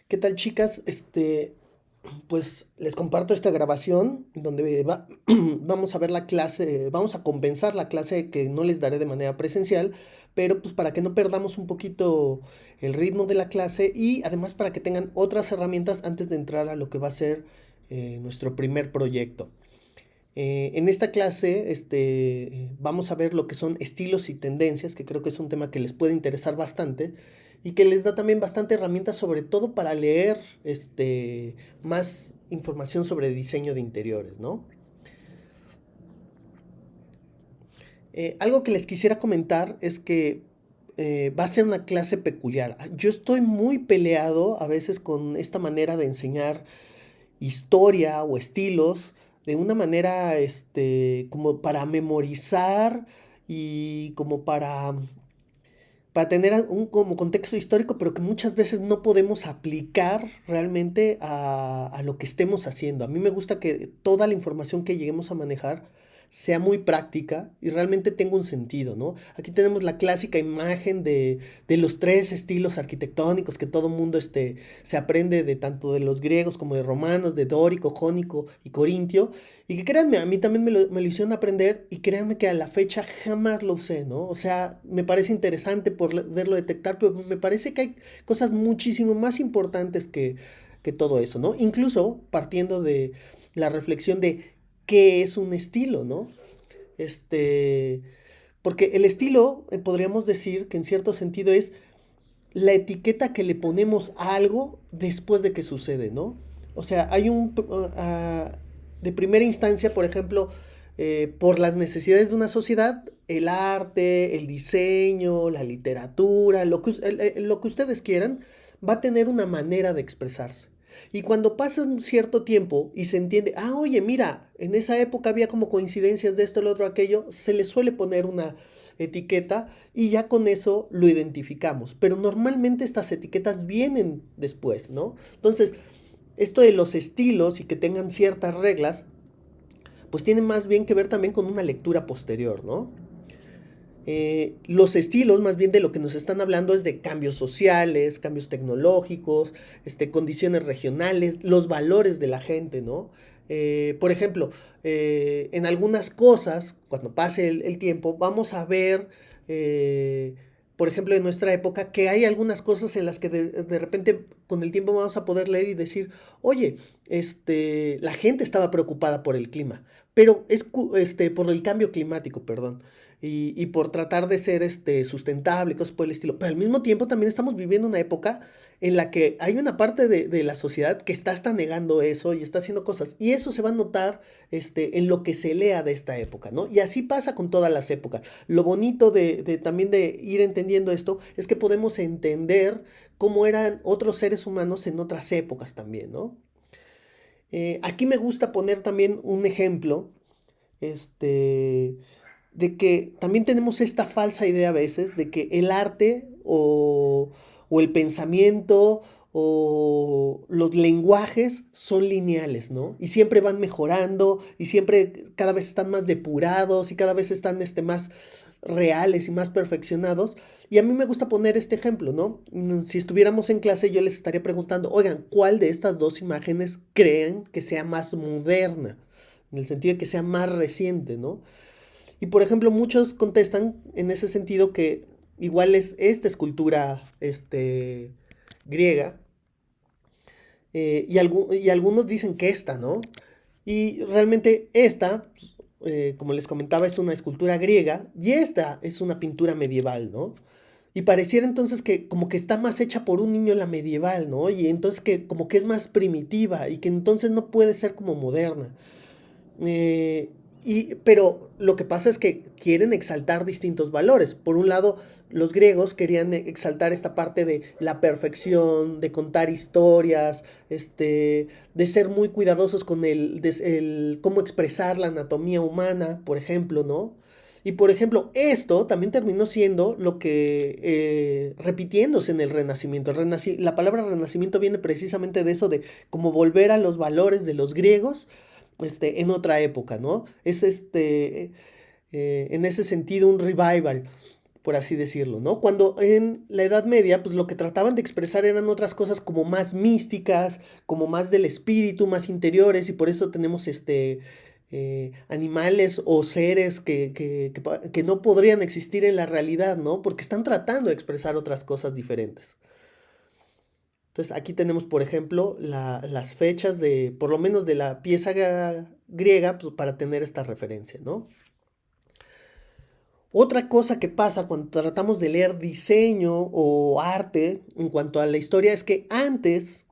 ¿Qué tal, chicas? Pues les comparto esta grabación donde vamos a ver la clase, vamos a compensar la clase que no les daré de manera presencial, pero pues para que no perdamos un poquito el ritmo de la clase y además para que tengan otras herramientas antes de entrar a lo que va a ser nuestro primer proyecto. En esta clase vamos a ver lo que son estilos y tendencias, que creo que es un tema que les puede interesar bastante y que les da también bastante herramientas, sobre todo para leer más información sobre diseño de interiores, ¿no? Algo que les quisiera comentar es que va a ser una clase peculiar. Yo estoy muy peleado a veces con esta manera de enseñar historia o estilos de una manera, como para memorizar y como para tener un como contexto histórico, pero que muchas veces no podemos aplicar realmente a lo que estemos haciendo. A mí me gusta que toda la información que lleguemos a manejar sea muy práctica y realmente tenga un sentido, ¿no? Aquí tenemos la clásica imagen de los tres estilos arquitectónicos que todo mundo se aprende de tanto de los griegos como de romanos, de dórico, jónico y corintio, y que créanme, a mí también me lo hicieron aprender y créanme que a la fecha jamás lo usé, ¿no? O sea, me parece interesante poderlo detectar, pero me parece que hay cosas muchísimo más importantes que todo eso, ¿no? Incluso partiendo de la reflexión de qué es un estilo, ¿no? Este, porque el estilo, podríamos decir que en cierto sentido es la etiqueta que le ponemos a algo después de que sucede, ¿no? O sea, de primera instancia, por ejemplo, por las necesidades de una sociedad, el arte, el diseño, la literatura, lo que ustedes quieran, va a tener una manera de expresarse. Y cuando pasa un cierto tiempo y se entiende, oye, mira, en esa época había como coincidencias de esto, el otro, aquello, se le suele poner una etiqueta y ya con eso lo identificamos. Pero normalmente estas etiquetas vienen después, ¿no? Entonces, esto de los estilos y que tengan ciertas reglas, pues tiene más bien que ver también con una lectura posterior, ¿no? Los estilos, más bien de lo que nos están hablando es de cambios sociales, cambios tecnológicos, condiciones regionales, los valores de la gente, ¿no? Por ejemplo, en algunas cosas, cuando pase el tiempo, vamos a ver, por ejemplo, en nuestra época, que hay algunas cosas en las que de repente con el tiempo vamos a poder leer y decir, oye, la gente estaba preocupada por el clima, pero por el cambio climático, perdón y por tratar de ser sustentable, cosas por el estilo. Pero al mismo tiempo también estamos viviendo una época en la que hay una parte de la sociedad que está hasta negando eso y está haciendo cosas. Y eso se va a notar en lo que se lea de esta época, ¿no? Y así pasa con todas las épocas. Lo bonito también de ir entendiendo esto es que podemos entender cómo eran otros seres humanos en otras épocas también, ¿no? Aquí me gusta poner también un ejemplo, este, de que también tenemos esta falsa idea a veces de que el arte o el pensamiento o los lenguajes son lineales, ¿no? Y siempre van mejorando y siempre cada vez están más depurados y cada vez están más reales y más perfeccionados. Y a mí me gusta poner este ejemplo, ¿no? Si estuviéramos en clase yo les estaría preguntando, oigan, ¿cuál de estas dos imágenes creen que sea más moderna? En el sentido de que sea más reciente, ¿no? Y por ejemplo, muchos contestan en ese sentido que igual es esta escultura griega, y algunos dicen que esta, ¿no? Y realmente esta, pues, como les comentaba, es una escultura griega y esta es una pintura medieval, ¿no? Y pareciera entonces que como que está más hecha por un niño la medieval, ¿no? Y entonces que como que es más primitiva y que entonces no puede ser como moderna. Eh, pero lo que pasa es que quieren exaltar distintos valores. Por un lado, los griegos querían exaltar esta parte de la perfección, de contar historias, de ser muy cuidadosos con cómo expresar la anatomía humana, por ejemplo, ¿no? Y por ejemplo, esto también terminó siendo lo que repitiéndose en el Renacimiento. La palabra Renacimiento viene precisamente de eso, de como volver a los valores de los griegos en otra época, ¿no? Es en ese sentido un revival. por así decirlo, ¿no? Cuando en la Edad Media, pues lo que trataban de expresar eran otras cosas como más místicas, como más del espíritu, más interiores, y por eso tenemos animales o seres que no podrían existir en la realidad, ¿no? Porque están tratando de expresar otras cosas diferentes. Entonces aquí tenemos, por ejemplo, las fechas de, por lo menos de la pieza griega, pues, para tener esta referencia, ¿no? Otra cosa que pasa cuando tratamos de leer diseño o arte en cuanto a la historia es que antes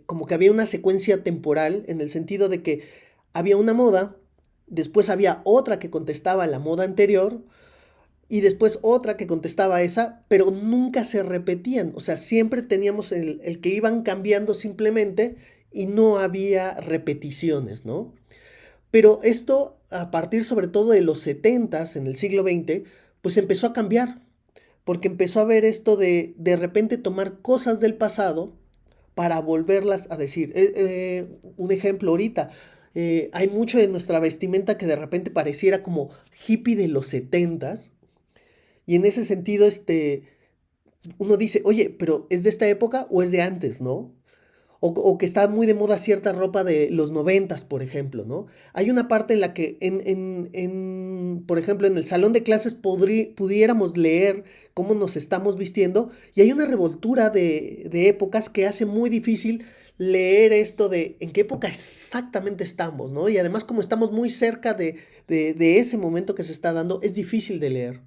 como que había una secuencia temporal en el sentido de que había una moda, después había otra que contestaba a la moda anterior y después otra que contestaba a esa, pero nunca se repetían. O sea, siempre teníamos el que iban cambiando simplemente y no había repeticiones, ¿no? Pero esto, a partir sobre todo de los 70s, en el siglo XX, pues empezó a cambiar, porque empezó a ver esto de repente tomar cosas del pasado para volverlas a decir. Un ejemplo ahorita, hay mucho de nuestra vestimenta que de repente pareciera como hippie de los 70s, y en ese sentido, uno dice, oye, pero ¿es de esta época o es de antes, no? O que está muy de moda cierta ropa de los 90s, por ejemplo, ¿no? Hay una parte en la que, por ejemplo, en el salón de clases pudiéramos leer cómo nos estamos vistiendo y hay una revoltura de épocas que hace muy difícil leer esto de en qué época exactamente estamos, ¿no? Y además como estamos muy cerca de ese momento que se está dando, es difícil de leer.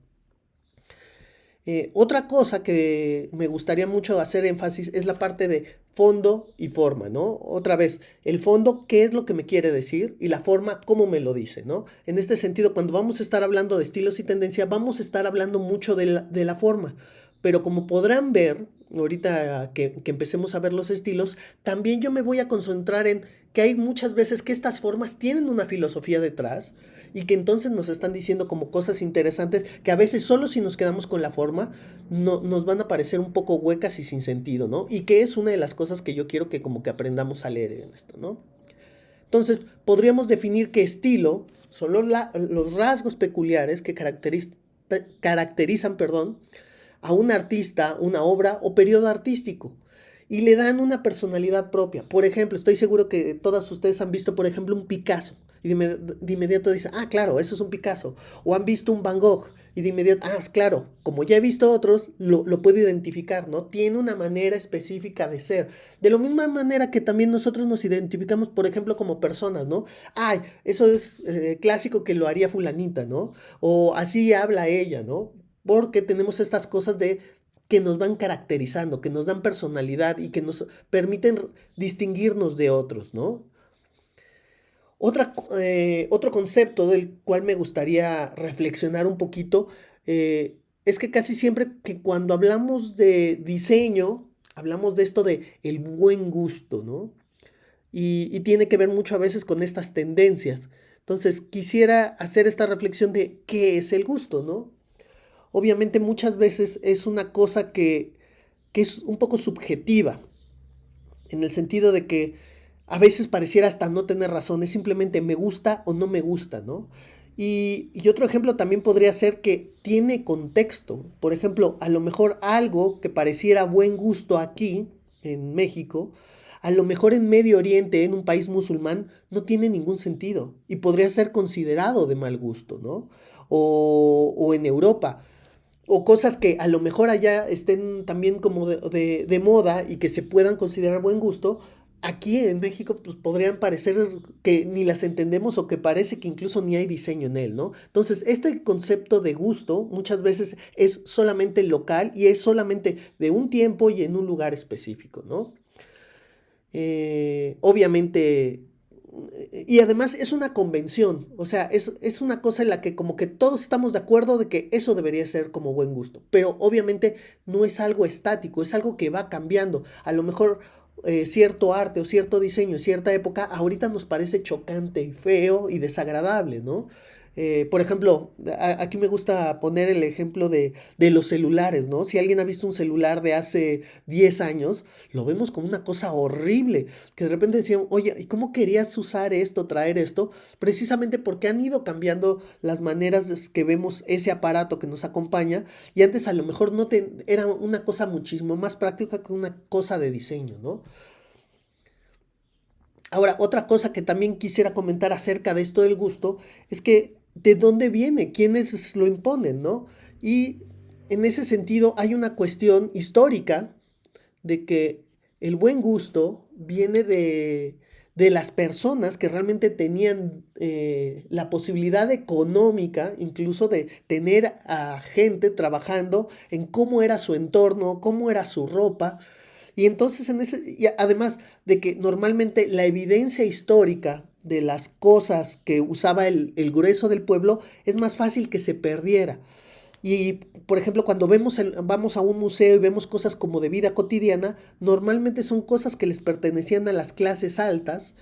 Otra cosa que me gustaría mucho hacer énfasis es la parte de fondo y forma, ¿no? Otra vez, el fondo, ¿qué es lo que me quiere decir? Y la forma, ¿cómo me lo dice, ¿no? En este sentido, cuando vamos a estar hablando de estilos y tendencia, vamos a estar hablando mucho de la forma. Pero como podrán ver, ahorita que empecemos a ver los estilos, también yo me voy a concentrar en que hay muchas veces que estas formas tienen una filosofía detrás y que entonces nos están diciendo como cosas interesantes que a veces solo si nos quedamos con la forma no, nos van a parecer un poco huecas y sin sentido, ¿no? Y que es una de las cosas que yo quiero que como que aprendamos a leer en esto, ¿no? Entonces, podríamos definir que estilo son los rasgos peculiares que caracterizan, perdón, a un artista, una obra o periodo artístico y le dan una personalidad propia. Por ejemplo, estoy seguro que todas ustedes han visto, por ejemplo, un Picasso y de inmediato dicen, ah, claro, eso es un Picasso. O han visto un Van Gogh y de inmediato, ah, claro, como ya he visto otros, lo puedo identificar, ¿no? Tiene una manera específica de ser. De la misma manera que también nosotros nos identificamos, por ejemplo, como personas, ¿no? Ay, eso es clásico que lo haría fulanita, ¿no? O así habla ella, ¿no? Porque tenemos estas cosas de que nos van caracterizando, que nos dan personalidad y que nos permiten distinguirnos de otros, ¿no? Otro concepto del cual me gustaría reflexionar un poquito es que casi siempre que cuando hablamos de diseño, hablamos de esto de el buen gusto, ¿no? Y tiene que ver mucho a veces con estas tendencias. Entonces, quisiera hacer esta reflexión de qué es el gusto, ¿no? Obviamente muchas veces es una cosa que es un poco subjetiva, en el sentido de que a veces pareciera hasta no tener razón, es simplemente me gusta o no me gusta, ¿no? Y otro ejemplo también podría ser que tiene contexto. Por ejemplo, a lo mejor algo que pareciera buen gusto aquí, en México, a lo mejor en Medio Oriente, en un país musulmán, no tiene ningún sentido y podría ser considerado de mal gusto, ¿no? O en Europa o cosas que a lo mejor allá estén también como de moda y que se puedan considerar buen gusto, aquí en México pues podrían parecer que ni las entendemos o que parece que incluso ni hay diseño en él, ¿no? Entonces, este concepto de gusto muchas veces es solamente local y es solamente de un tiempo y en un lugar específico, ¿no? Obviamente, y además es una convención, o sea, es una cosa en la que como que todos estamos de acuerdo de que eso debería ser como buen gusto, pero obviamente no es algo estático, es algo que va cambiando. A lo mejor cierto arte o cierto diseño en cierta época ahorita nos parece chocante y feo y desagradable, ¿no? Por ejemplo, aquí me gusta poner el ejemplo de los celulares, ¿no? Si alguien ha visto un celular de hace 10 años, lo vemos como una cosa horrible, que de repente decían, oye, ¿y cómo querías usar esto, traer esto? Precisamente porque han ido cambiando las maneras que vemos ese aparato que nos acompaña, y antes a lo mejor no era una cosa muchísimo más práctica que una cosa de diseño, ¿no? Ahora, otra cosa que también quisiera comentar acerca de esto del gusto es que de dónde viene, quiénes lo imponen, ¿no? Y en ese sentido hay una cuestión histórica de que el buen gusto viene de las personas que realmente tenían la posibilidad económica, incluso de tener a gente trabajando en cómo era su entorno, cómo era su ropa, y entonces, y además de que normalmente la evidencia histórica de las cosas que usaba el grueso del pueblo es más fácil que se perdiera. Y, por ejemplo, cuando vamos a un museo y vemos cosas como de vida cotidiana, normalmente son cosas que les pertenecían a las clases altas,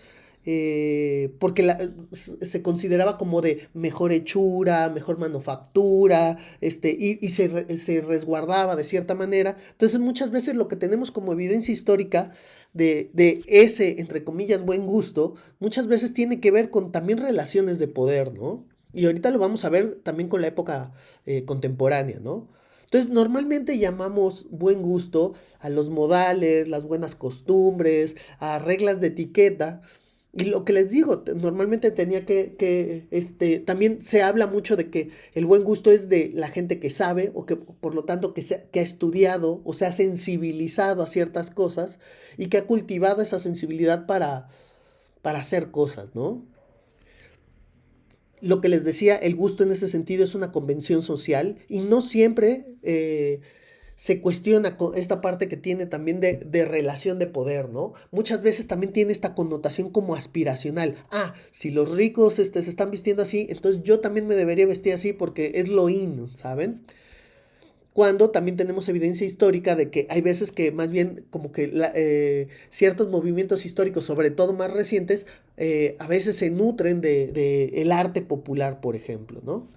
porque se consideraba como de mejor hechura, mejor manufactura, se resguardaba de cierta manera. Entonces, muchas veces lo que tenemos como evidencia histórica de ese, entre comillas, buen gusto, muchas veces tiene que ver con también relaciones de poder, ¿no? Y ahorita lo vamos a ver también con la época contemporánea, ¿no? Entonces, normalmente llamamos buen gusto a los modales, las buenas costumbres, a reglas de etiqueta. Y lo que les digo, normalmente también se habla mucho de que el buen gusto es de la gente que sabe o que por lo tanto que ha estudiado o se ha sensibilizado a ciertas cosas y que ha cultivado esa sensibilidad para hacer cosas, ¿no? Lo que les decía, el gusto en ese sentido es una convención social y no siempre se cuestiona esta parte que tiene también de relación de poder, ¿no? Muchas veces también tiene esta connotación como aspiracional. Ah, si los ricos se están vistiendo así, entonces yo también me debería vestir así porque es lo in, ¿saben? Cuando también tenemos evidencia histórica de que hay veces que más bien como que ciertos movimientos históricos, sobre todo más recientes, a veces se nutren de el arte popular, por ejemplo, ¿no?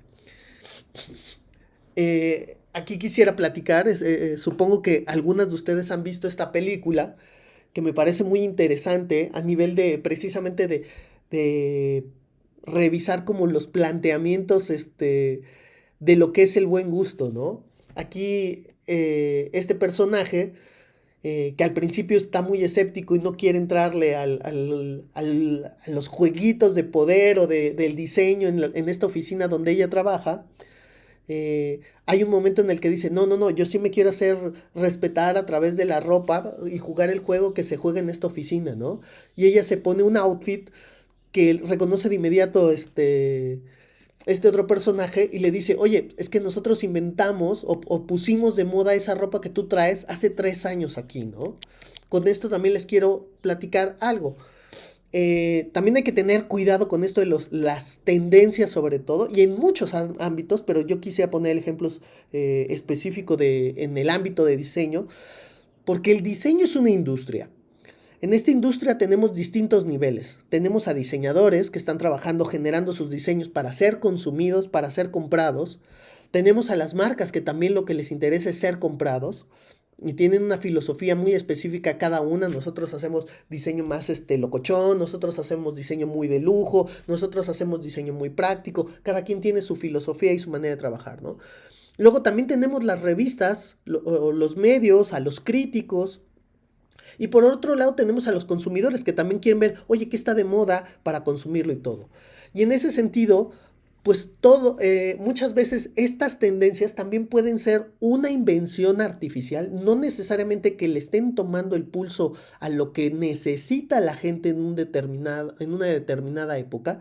Aquí quisiera platicar, supongo que algunas de ustedes han visto esta película, que me parece muy interesante a nivel de precisamente de revisar como los planteamientos de lo que es el buen gusto, ¿no? Aquí este personaje que al principio está muy escéptico y no quiere entrarle a los jueguitos de poder o del diseño en esta oficina donde ella trabaja, hay un momento en el que dice, no, no, no, yo sí me quiero hacer respetar a través de la ropa y jugar el juego que se juega en esta oficina, ¿no? Y ella se pone un outfit que reconoce de inmediato este otro personaje y le dice, oye, es que nosotros inventamos o pusimos de moda esa ropa que tú traes hace 3 años aquí, ¿no? Con esto también les quiero platicar algo. También hay que tener cuidado con esto de las tendencias sobre todo, y en muchos ámbitos, pero yo quisiera poner ejemplos específicos en el ámbito de diseño, porque el diseño es una industria. En esta industria tenemos distintos niveles. Tenemos a diseñadores que están trabajando generando sus diseños para ser consumidos, para ser comprados. Tenemos a las marcas que también lo que les interesa es ser comprados y tienen una filosofía muy específica cada una. Nosotros hacemos diseño más locochón, nosotros hacemos diseño muy de lujo, nosotros hacemos diseño muy práctico. Cada quien tiene su filosofía y su manera de trabajar, ¿no? Luego también tenemos las revistas, los medios, a los críticos. Y por otro lado tenemos a los consumidores que también quieren ver, oye, ¿qué está de moda para consumirlo y todo? Y en ese sentido, pues muchas veces estas tendencias también pueden ser una invención artificial, no necesariamente que le estén tomando el pulso a lo que necesita la gente en una determinada época,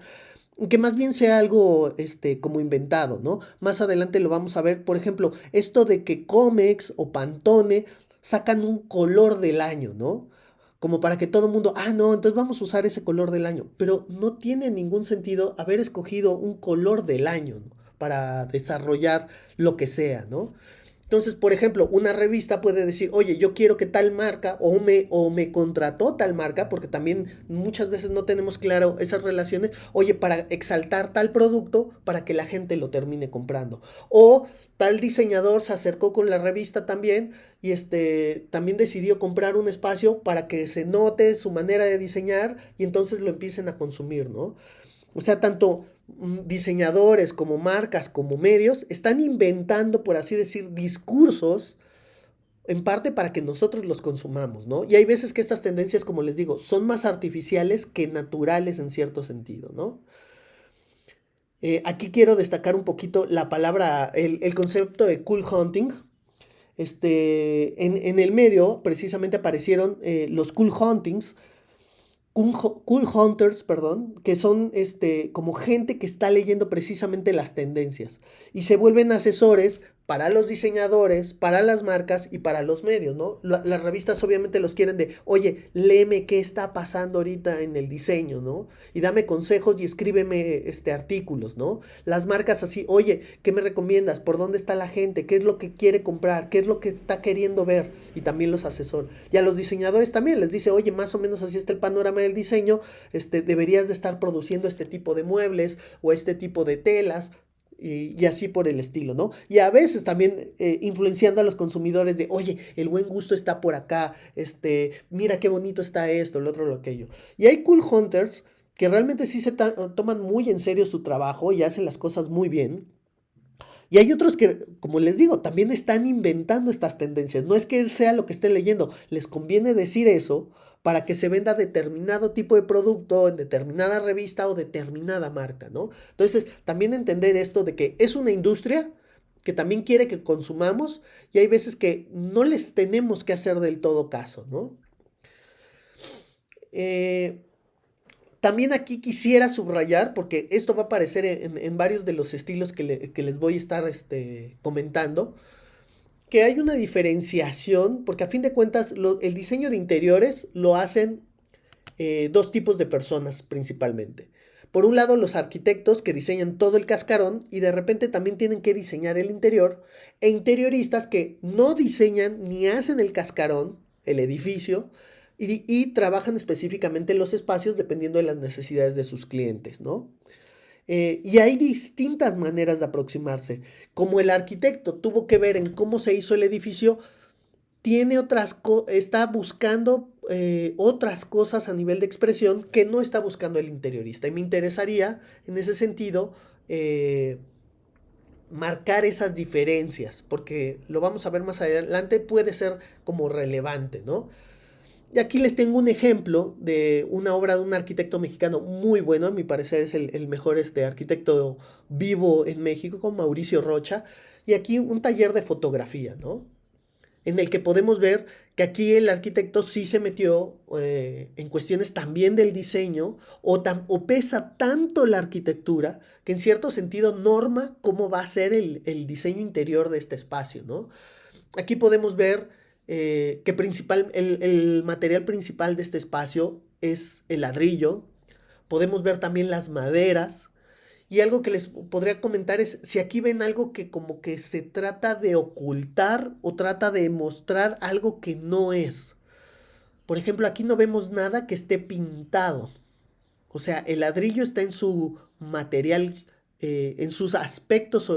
que más bien sea algo como inventado, ¿no? Más adelante lo vamos a ver, por ejemplo, esto de que Comex o Pantone sacan un color del año, ¿no? Como para que todo el mundo, ah, no, entonces vamos a usar ese color del año. Pero no tiene ningún sentido haber escogido un color del año, ¿no? Para desarrollar lo que sea, ¿no? Entonces, por ejemplo, una revista puede decir, oye, yo quiero que tal marca o me contrató tal marca, porque también muchas veces no tenemos claro esas relaciones, oye, para exaltar tal producto para que la gente lo termine comprando. O tal diseñador se acercó con la revista también y también decidió comprar un espacio para que se note su manera de diseñar y entonces lo empiecen a consumir, ¿no? O sea, tanto diseñadores como marcas como medios están inventando, por así decir, discursos en parte para que nosotros los consumamos, ¿no? Y hay veces que estas tendencias, como les digo, son más artificiales que naturales en cierto sentido, ¿no? Aquí quiero destacar un poquito la palabra, el concepto de cool hunting. En el medio precisamente aparecieron los cool huntings, cool hunters, perdón, que son como gente que está leyendo precisamente las tendencias y se vuelven asesores para los diseñadores, para las marcas y para los medios, ¿no? Las revistas obviamente los quieren de, oye, léeme qué está pasando ahorita en el diseño, ¿no? Y dame consejos y escríbeme artículos, ¿no? Las marcas así, oye, ¿qué me recomiendas? ¿Por dónde está la gente? ¿Qué es lo que quiere comprar? ¿Qué es lo que está queriendo ver? Y también los asesores. Y a los diseñadores también les dice, oye, más o menos así está el panorama del diseño, deberías de estar produciendo este tipo de muebles o este tipo de telas, y así por el estilo, ¿no? Y a veces también influenciando a los consumidores de, oye, el buen gusto está por acá, mira qué bonito está esto, el otro, lo aquello. Y hay cool hunters que realmente sí toman muy en serio su trabajo y hacen las cosas muy bien. Y hay otros que, como les digo, también están inventando estas tendencias. No es que sea lo que estén leyendo, les conviene decir eso para que se venda determinado tipo de producto en determinada revista o determinada marca, ¿no? Entonces, también entender esto de que es una industria que también quiere que consumamos y hay veces que no les tenemos que hacer del todo caso, ¿no? Eh, También aquí quisiera subrayar, porque esto va a aparecer en varios de los estilos que les voy a estar comentando, que hay una diferenciación, porque a fin de cuentas el diseño de interiores lo hacen dos tipos de personas principalmente. Por un lado, los arquitectos que diseñan todo el cascarón y de repente también tienen que diseñar el interior, e interioristas que no diseñan ni hacen el cascarón, el edificio, y trabajan específicamente en los espacios dependiendo de las necesidades de sus clientes, ¿no? Y hay distintas maneras de aproximarse. Como el arquitecto tuvo que ver en cómo se hizo el edificio, está buscando otras cosas a nivel de expresión que no está buscando el interiorista. Y me interesaría, en ese sentido, marcar esas diferencias, porque lo vamos a ver más adelante, puede ser como relevante, ¿no? Y aquí les tengo un ejemplo de una obra de un arquitecto mexicano muy bueno, a mi parecer es el mejor arquitecto vivo en México, con Mauricio Rocha, y aquí un taller de fotografía, ¿no? En el que podemos ver que aquí el arquitecto sí se metió en cuestiones también del diseño o pesa tanto la arquitectura que en cierto sentido norma cómo va a ser el diseño interior de este espacio, ¿no? Aquí podemos ver que el material principal de este espacio es el ladrillo. Podemos ver también las maderas. Y algo que les podría comentar es si aquí ven algo que como que se trata de ocultar o trata de mostrar algo que no es. Por ejemplo, aquí no vemos nada que esté pintado. O sea, el ladrillo está en su material, en sus aspectos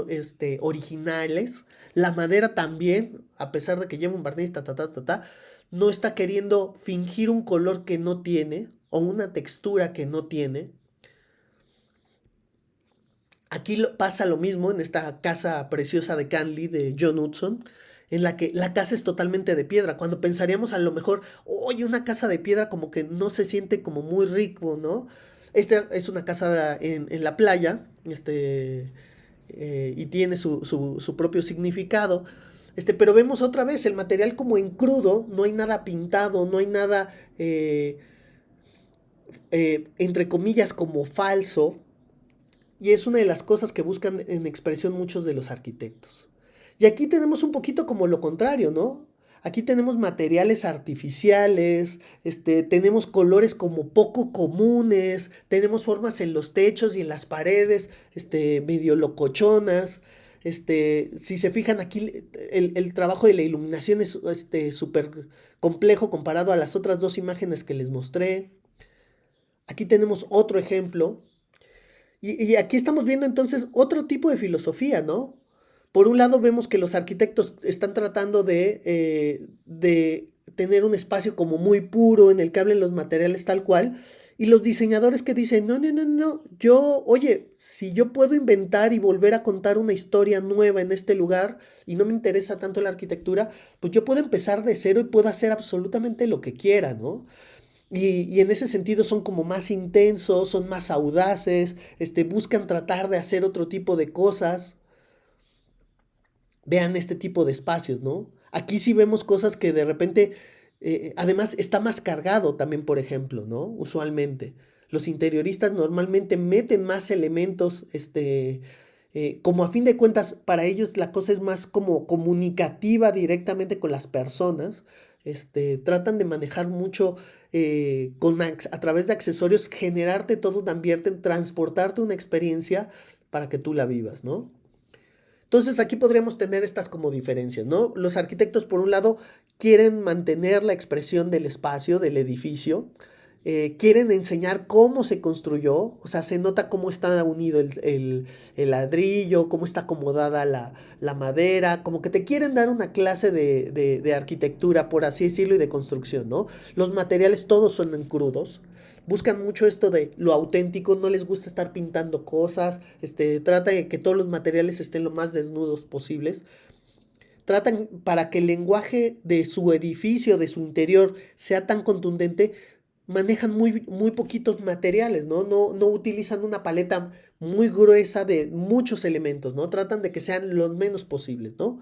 originales. La madera también, a pesar de que lleva un barniz, no está queriendo fingir un color que no tiene o una textura que no tiene. Aquí pasa lo mismo en esta casa preciosa de Canley de John Hudson, en la que la casa es totalmente de piedra. Cuando pensaríamos a lo mejor, oye, una casa de piedra como que no se siente como muy rico, ¿no? Esta es una casa en la playa, y tiene su propio significado. Pero vemos otra vez el material como en crudo, no hay nada pintado, no hay nada, entre comillas, como falso, y es una de las cosas que buscan en expresión muchos de los arquitectos. Y aquí tenemos un poquito como lo contrario, ¿no? Aquí tenemos materiales artificiales, tenemos colores como poco comunes, tenemos formas en los techos y en las paredes, medio locochonas. Si se fijan aquí, el trabajo de la iluminación es súper complejo comparado a las otras dos imágenes que les mostré. Aquí tenemos otro ejemplo. Y aquí estamos viendo entonces otro tipo de filosofía, ¿no? Por un lado vemos que los arquitectos están tratando de tener un espacio como muy puro en el que hablen los materiales tal cual, y los diseñadores que dicen, no, no, no, no, oye, si yo puedo inventar y volver a contar una historia nueva en este lugar y no me interesa tanto la arquitectura, pues yo puedo empezar de cero y puedo hacer absolutamente lo que quiera, ¿no? Y en ese sentido son como más intensos, son más audaces, buscan tratar de hacer otro tipo de cosas. Vean este tipo de espacios, ¿no? Aquí sí vemos cosas que de repente, además está más cargado también, por ejemplo, ¿no? Usualmente. Los interioristas normalmente meten más elementos, como a fin de cuentas, para ellos la cosa es más como comunicativa directamente con las personas. Tratan de manejar mucho a través de accesorios, generarte todo un ambiente, transportarte una experiencia para que tú la vivas, ¿no? Entonces aquí podríamos tener estas como diferencias, ¿no? Los arquitectos, por un lado, quieren mantener la expresión del espacio, del edificio, quieren enseñar cómo se construyó, o sea, se nota cómo está unido el ladrillo, cómo está acomodada la madera, como que te quieren dar una clase de arquitectura, por así decirlo, y de construcción, ¿no? Los materiales todos son en crudos. Buscan mucho esto de lo auténtico, no les gusta estar pintando cosas, trata de que todos los materiales estén lo más desnudos posibles. Tratan para que el lenguaje de su edificio, de su interior, sea tan contundente, manejan muy poquitos materiales, ¿no? No utilizan una paleta muy gruesa de muchos elementos, ¿no? Tratan de que sean los menos posibles, ¿no?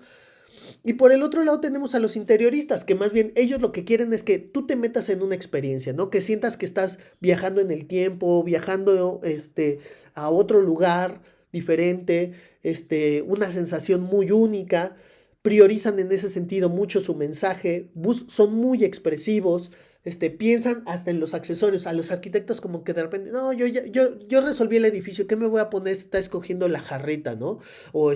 Y por el otro lado tenemos a los interioristas, que más bien ellos lo que quieren es que tú te metas en una experiencia, ¿no? Que sientas que estás viajando en el tiempo, viajando a otro lugar diferente, una sensación muy única. Priorizan en ese sentido mucho su mensaje, son muy expresivos, piensan hasta en los accesorios. A los arquitectos como que de repente, no, yo resolví el edificio, ¿qué me voy a poner? Está escogiendo la jarrita, ¿no? O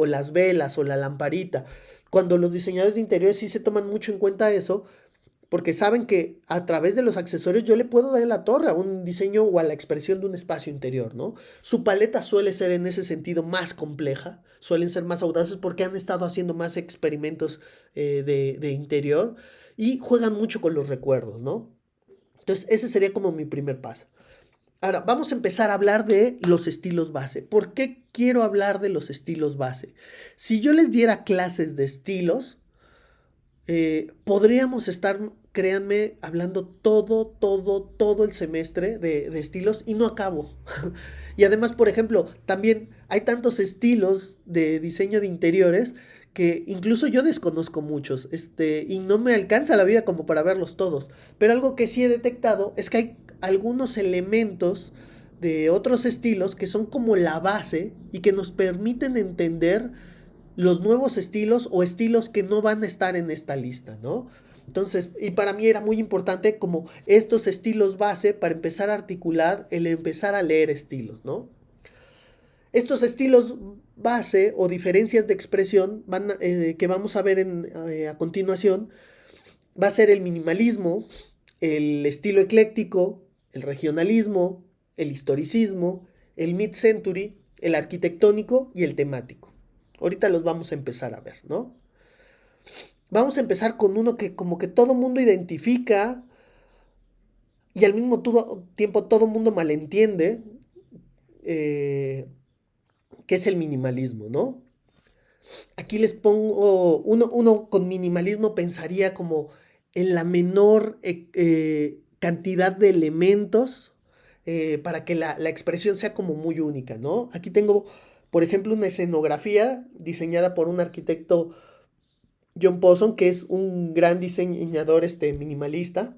las velas o la lamparita. Cuando los diseñadores de interiores sí se toman mucho en cuenta eso, porque saben que a través de los accesorios yo le puedo dar la torre a un diseño o a la expresión de un espacio interior, ¿no? Su paleta suele ser en ese sentido más compleja, suelen ser más audaces porque han estado haciendo más experimentos de interior y juegan mucho con los recuerdos, ¿no? Entonces ese sería como mi primer paso. Ahora, vamos a empezar a hablar de los estilos base. ¿Por qué quiero hablar de los estilos base? Si yo les diera clases de estilos, podríamos estar, créanme, hablando todo el semestre de estilos y no acabo. Y además, por ejemplo, también hay tantos estilos de diseño de interiores que incluso yo desconozco muchos, y no me alcanza la vida como para verlos todos. Pero algo que sí he detectado es que hay algunos elementos de otros estilos que son como la base y que nos permiten entender los nuevos estilos o estilos que no van a estar en esta lista, ¿no? Entonces, y para mí era muy importante como estos estilos base para empezar a articular, el empezar a leer estilos, ¿no? Estos estilos base o diferencias de expresión que vamos a ver a continuación va a ser el minimalismo, el estilo ecléctico, el regionalismo, el historicismo, el mid-century, el arquitectónico y el temático. Ahorita los vamos a empezar a ver, ¿no? Vamos a empezar con uno que como que todo mundo identifica y al mismo tiempo todo mundo malentiende, eh, que es el minimalismo, ¿no? Aquí les pongo, uno con minimalismo pensaría como en la menor cantidad de elementos para que la expresión sea como muy única, ¿no? Aquí tengo, por ejemplo, una escenografía diseñada por un arquitecto, John Pawson, que es un gran diseñador minimalista,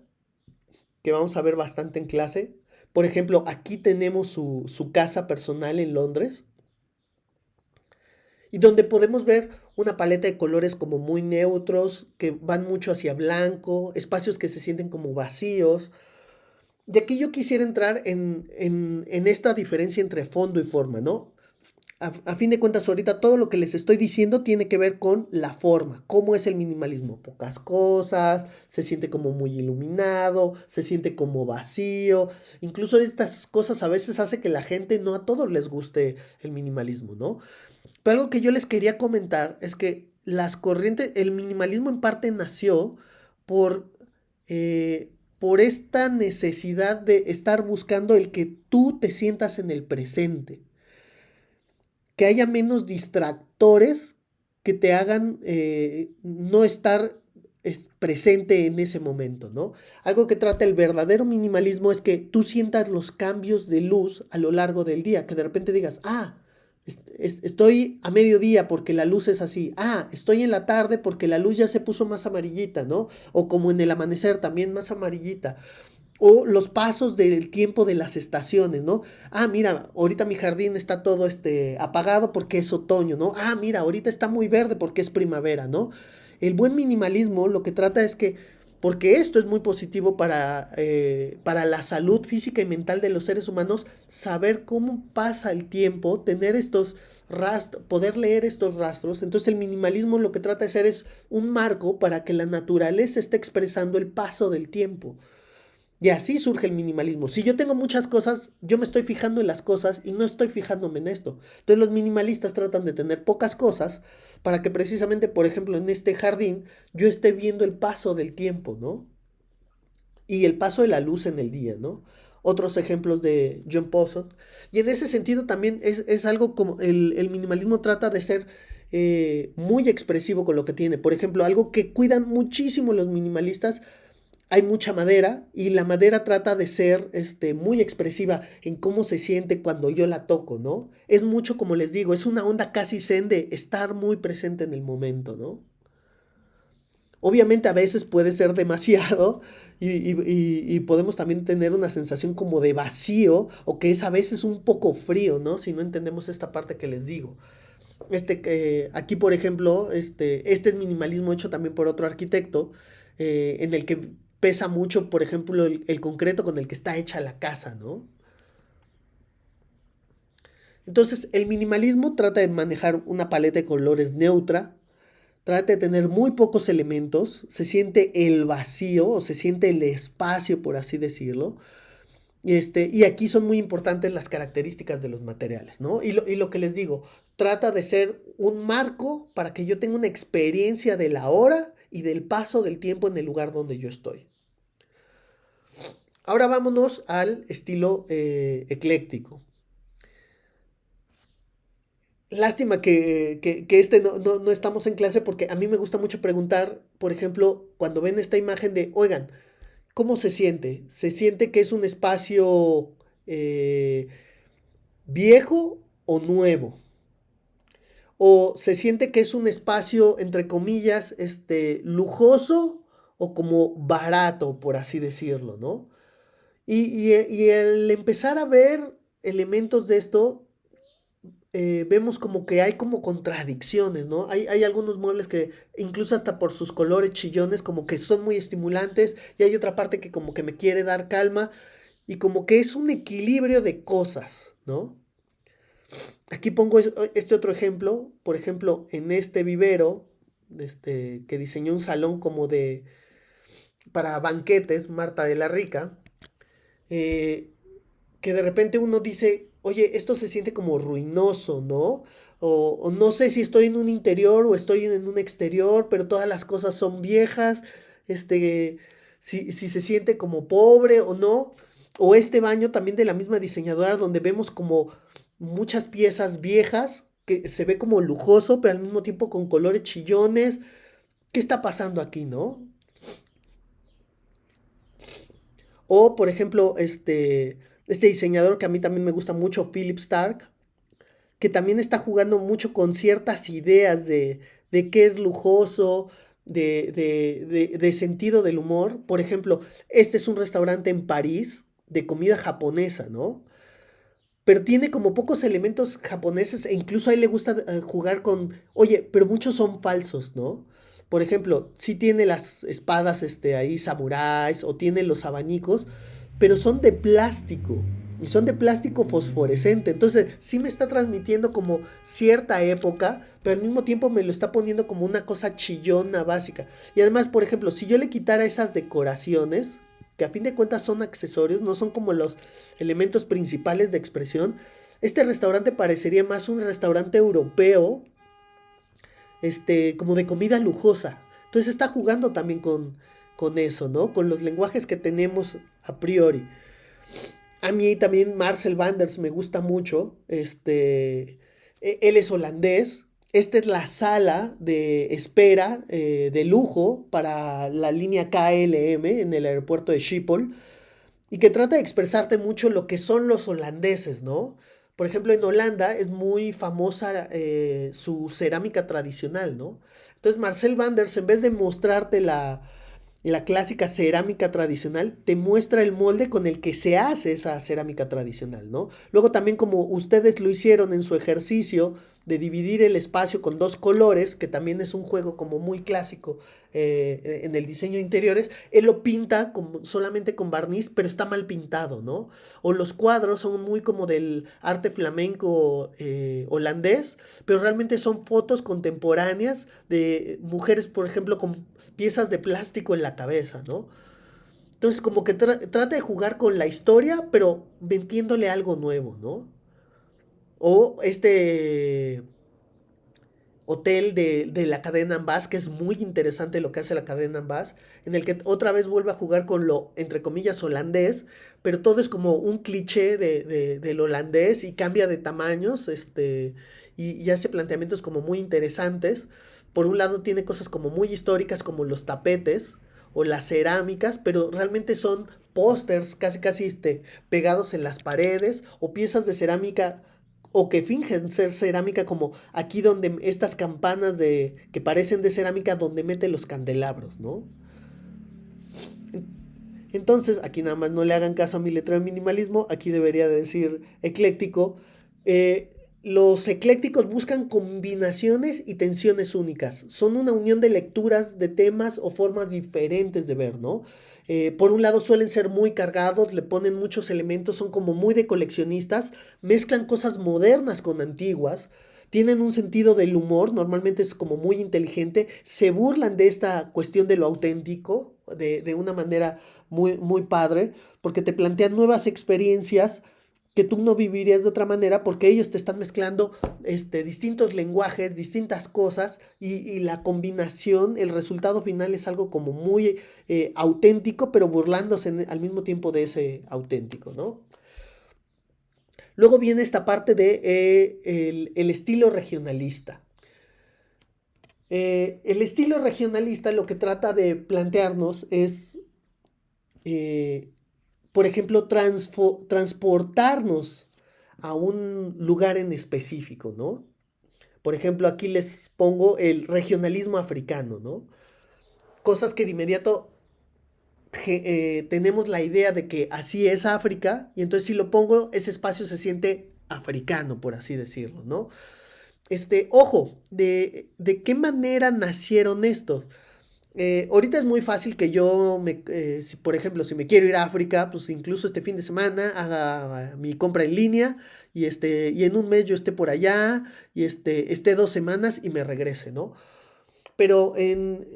que vamos a ver bastante en clase. Por ejemplo, aquí tenemos su casa personal en Londres, y donde podemos ver una paleta de colores como muy neutros, que van mucho hacia blanco, espacios que se sienten como vacíos. Y aquí yo quisiera entrar en esta diferencia entre fondo y forma, ¿no? a fin de cuentas, ahorita todo lo que les estoy diciendo tiene que ver con la forma. ¿Cómo es el minimalismo? Pocas cosas, se siente como muy iluminado, se siente como vacío. Incluso estas cosas a veces hace que la gente no a todos les guste el minimalismo, ¿no? Pero algo que yo les quería comentar es que las corrientes, el minimalismo en parte nació por, por esta necesidad de estar buscando el que tú te sientas en el presente, que haya menos distractores que te hagan no estar presente en ese momento, ¿no? Algo que trata el verdadero minimalismo es que tú sientas los cambios de luz a lo largo del día, que de repente digas, estoy a mediodía porque la luz es así, estoy en la tarde porque la luz ya se puso más amarillita, ¿no? O como en el amanecer también más amarillita. O los pasos del tiempo de las estaciones, ¿no? Mira, ahorita mi jardín está todo apagado porque es otoño, ¿no? Mira, ahorita está muy verde porque es primavera, ¿no? El buen minimalismo lo que trata es que, porque esto es muy positivo para la salud física y mental de los seres humanos, saber cómo pasa el tiempo, tener estos rastros, poder leer estos rastros. Entonces el minimalismo lo que trata de hacer es un marco para que la naturaleza esté expresando el paso del tiempo. Y así surge el minimalismo. Si yo tengo muchas cosas, yo me estoy fijando en las cosas y no estoy fijándome en esto. Entonces los minimalistas tratan de tener pocas cosas para que precisamente, por ejemplo, en este jardín, yo esté viendo el paso del tiempo, ¿no? Y el paso de la luz en el día, ¿no? Otros ejemplos de John Pawson. Y en ese sentido también es algo como el minimalismo trata de ser muy expresivo con lo que tiene. Por ejemplo, algo que cuidan muchísimo los minimalistas, hay mucha madera y la madera trata de ser muy expresiva en cómo se siente cuando yo la toco, ¿no? Es mucho, como les digo, es una onda casi zen de estar muy presente en el momento, ¿no? Obviamente a veces puede ser demasiado y podemos también tener una sensación como de vacío o que es a veces un poco frío, ¿no? Si no entendemos esta parte que les digo. Aquí, por ejemplo, este es minimalismo hecho también por otro arquitecto, en el que pesa mucho, por ejemplo, el concreto con el que está hecha la casa, ¿no? Entonces, el minimalismo trata de manejar una paleta de colores neutra, trata de tener muy pocos elementos, se siente el vacío o se siente el espacio, por así decirlo. Y aquí son muy importantes las características de los materiales, ¿no? Y lo que les digo, trata de ser un marco para que yo tenga una experiencia de la hora y del paso del tiempo en el lugar donde yo estoy. Ahora vámonos al estilo ecléctico. Lástima que no estamos en clase porque a mí me gusta mucho preguntar, por ejemplo, cuando ven esta imagen de, oigan, ¿cómo se siente? ¿Se siente que es un espacio viejo o nuevo? ¿O se siente que es un espacio, entre comillas, lujoso o como barato, por así decirlo, ¿no? Y el empezar a ver elementos de esto, vemos como que hay como contradicciones, ¿no? Hay algunos muebles que incluso hasta por sus colores chillones como que son muy estimulantes y hay otra parte que como que me quiere dar calma y como que es un equilibrio de cosas, ¿no? Aquí pongo este otro ejemplo, por ejemplo, en este vivero, que diseñó un salón como para banquetes, Marta de la Rica, eh, que de repente uno dice, oye, esto se siente como ruinoso, ¿no? O no sé si estoy en un interior o estoy en un exterior, pero todas las cosas son viejas, si se siente como pobre o no. O este baño también de la misma diseñadora donde vemos como muchas piezas viejas que se ve como lujoso, pero al mismo tiempo con colores chillones. ¿Qué está pasando aquí, no? O, por ejemplo, este diseñador que a mí también me gusta mucho, Philip Stark, que también está jugando mucho con ciertas ideas de qué es lujoso, de sentido del humor. Por ejemplo, este es un restaurante en París de comida japonesa, ¿no? Pero tiene como pocos elementos japoneses e incluso a él le gusta jugar con, oye, pero muchos son falsos, ¿no? Por ejemplo, sí tiene las espadas ahí samuráis o tiene los abanicos, pero son de plástico. y son de plástico fosforescente. Entonces sí me está transmitiendo como cierta época, pero al mismo tiempo me lo está poniendo como una cosa chillona básica. Y además, por ejemplo, si yo le quitara esas decoraciones, que a fin de cuentas son accesorios, no son como los elementos principales de expresión, este restaurante parecería más un restaurante europeo, como de comida lujosa. Entonces está jugando también con eso, ¿no? Con los lenguajes que tenemos a priori. A mí también Marcel Wanders me gusta mucho. Él es holandés. Esta es la sala de espera de lujo para la línea KLM en el aeropuerto de Schiphol y que trata de expresarte mucho lo que son los holandeses, ¿no? Por ejemplo, en Holanda es muy famosa su cerámica tradicional, ¿no? Entonces Marcel Wanders, en vez de mostrarte la clásica cerámica tradicional, te muestra el molde con el que se hace esa cerámica tradicional, ¿no? Luego también como ustedes lo hicieron en su ejercicio de dividir el espacio con dos colores, que también es un juego como muy clásico en el diseño de interiores, él lo pinta solamente con barniz, pero está mal pintado, ¿no? O los cuadros son muy como del arte flamenco holandés, pero realmente son fotos contemporáneas de mujeres, por ejemplo, con piezas de plástico en la cabeza, ¿no? Entonces como que trata de jugar con la historia, pero metiéndole algo nuevo, ¿no? O este hotel de la cadena Ambas, que es muy interesante lo que hace la cadena Ambas, en el que otra vez vuelve a jugar con lo, entre comillas, holandés, pero todo es como un cliché del holandés y cambia de tamaños, y hace planteamientos como muy interesantes. Por un lado tiene cosas como muy históricas como los tapetes o las cerámicas, pero realmente son pósters casi casi pegados en las paredes o piezas de cerámica o que fingen ser cerámica como aquí donde estas campanas que parecen de cerámica donde mete los candelabros, ¿no? Entonces, aquí nada más no le hagan caso a mi letra de minimalismo, aquí debería de decir ecléctico. Los eclécticos buscan combinaciones y tensiones únicas. Son una unión de lecturas, de temas o formas diferentes de ver, ¿no? Por un lado suelen ser muy cargados, le ponen muchos elementos, son como muy de coleccionistas, mezclan cosas modernas con antiguas, tienen un sentido del humor, normalmente es como muy inteligente, se burlan de esta cuestión de lo auténtico de una manera muy, muy padre, porque te plantean nuevas experiencias que tú no vivirías de otra manera porque ellos te están mezclando distintos lenguajes, distintas cosas y la combinación, el resultado final es algo como muy auténtico, pero burlándose al mismo tiempo de ese auténtico, ¿no? Luego viene esta parte de el estilo regionalista. El estilo regionalista lo que trata de plantearnos es, eh, por ejemplo, transportarnos a un lugar en específico, ¿no? Por ejemplo, aquí les pongo el regionalismo africano, ¿no? Cosas que de inmediato tenemos la idea de que así es África, y entonces si lo pongo, ese espacio se siente africano, por así decirlo, ¿no? Ojo, de qué manera nacieron estos. Ahorita es muy fácil que si, por ejemplo, si me quiero ir a África, pues incluso este fin de semana haga mi compra en línea y en un mes yo esté por allá y esté 2 semanas y me regrese, ¿no? Pero en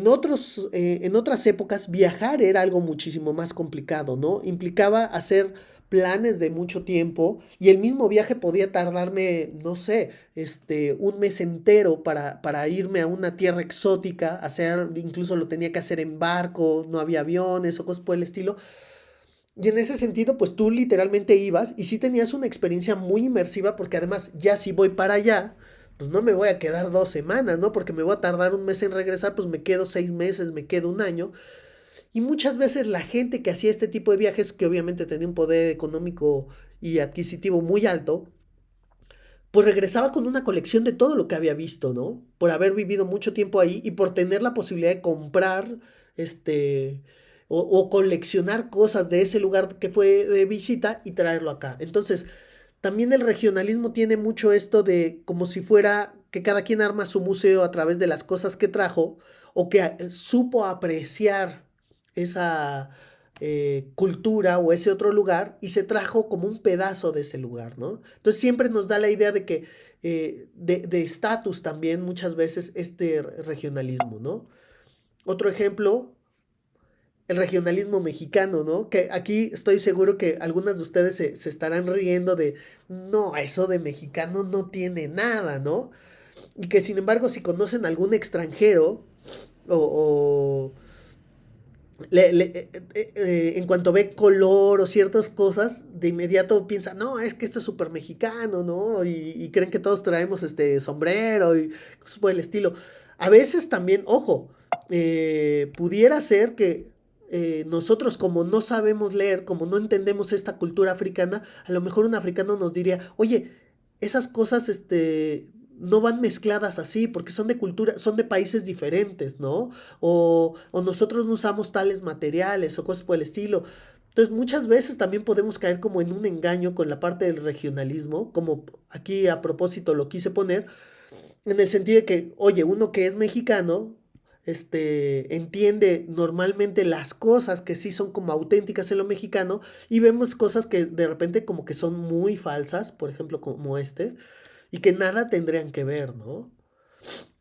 otras épocas viajar era algo muchísimo más complicado, ¿no? Implicaba hacer planes de mucho tiempo y el mismo viaje podía tardarme, no sé, un mes entero para irme a una tierra exótica, incluso lo tenía que hacer en barco, no había aviones o cosas por el estilo. Y en ese sentido, pues tú literalmente ibas y sí tenías una experiencia muy inmersiva porque además ya si voy para allá, pues no me voy a quedar 2 semanas, ¿no? Porque me voy a tardar un mes en regresar, pues me quedo 6 meses, me quedo un año. Y muchas veces la gente que hacía este tipo de viajes, que obviamente tenía un poder económico y adquisitivo muy alto, pues regresaba con una colección de todo lo que había visto, ¿no? Por haber vivido mucho tiempo ahí y por tener la posibilidad de comprar, este, o coleccionar cosas de ese lugar que fue de visita y traerlo acá. Entonces, también el regionalismo tiene mucho esto de como si fuera que cada quien arma su museo a través de las cosas que trajo o que supo apreciar esa, cultura o ese otro lugar y se trajo como un pedazo de ese lugar, ¿no? Entonces siempre nos da la idea de que de estatus también muchas veces este regionalismo, ¿no? Otro ejemplo, el regionalismo mexicano, ¿no? Que aquí estoy seguro que algunas de ustedes se estarán riendo de, no, eso de mexicano no tiene nada, ¿no? Y que sin embargo si conocen algún extranjero o en cuanto ve color o ciertas cosas, de inmediato piensa, no, es que esto es súper mexicano, ¿no? Y creen que todos traemos este sombrero y cosas por el estilo. A veces también, ojo, pudiera ser que nosotros como no sabemos leer, como no entendemos esta cultura africana, a lo mejor un africano nos diría, oye, esas cosas no van mezcladas así, porque son de cultura, son de países diferentes, ¿no? O nosotros no usamos tales materiales o cosas por el estilo. Entonces muchas veces también podemos caer como en un engaño con la parte del regionalismo, como aquí a propósito lo quise poner, en el sentido de que, oye, uno que es mexicano, entiende normalmente las cosas que sí son como auténticas en lo mexicano y vemos cosas que de repente como que son muy falsas, por ejemplo, como y que nada tendrían que ver, ¿no?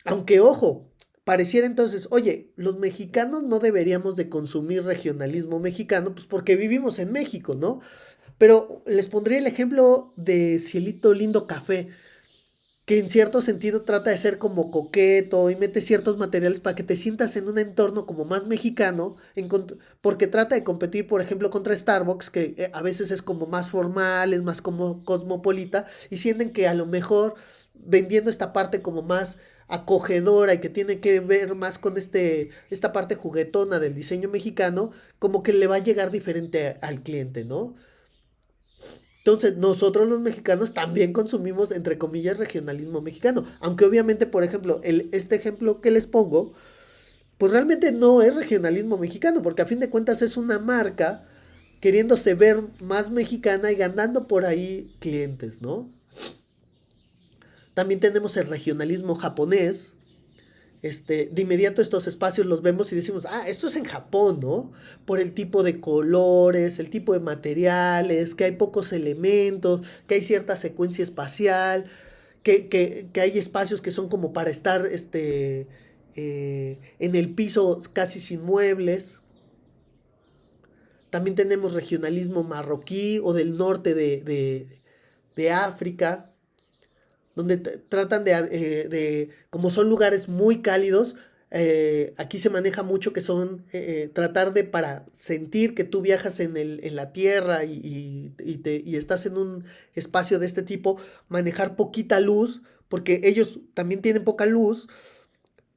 Aunque, ojo, pareciera entonces, oye, los mexicanos no deberíamos de consumir regionalismo mexicano, pues porque vivimos en México, ¿no? Pero les pondría el ejemplo de Cielito Lindo Café, que en cierto sentido trata de ser como coqueto y mete ciertos materiales para que te sientas en un entorno como más mexicano, porque trata de competir, por ejemplo, contra Starbucks, que a veces es como más formal, es más como cosmopolita, y sienten que a lo mejor vendiendo esta parte como más acogedora y que tiene que ver más con esta parte juguetona del diseño mexicano, como que le va a llegar diferente al cliente, ¿no? Entonces, nosotros los mexicanos también consumimos, entre comillas, regionalismo mexicano. Aunque obviamente, por ejemplo, este ejemplo que les pongo, pues realmente no es regionalismo mexicano, porque a fin de cuentas es una marca queriéndose ver más mexicana y ganando por ahí clientes, ¿no? También tenemos el regionalismo japonés. De inmediato estos espacios los vemos y decimos, ah, esto es en Japón, ¿no? Por el tipo de colores, el tipo de materiales, que hay pocos elementos, que hay cierta secuencia espacial, que hay espacios que son como para estar en el piso casi sin muebles. También tenemos regionalismo marroquí o del norte de África, donde tratan como son lugares muy cálidos, aquí se maneja mucho que son, tratar de para sentir que tú viajas en la tierra y estás en un espacio de este tipo, manejar poquita luz, porque ellos también tienen poca luz,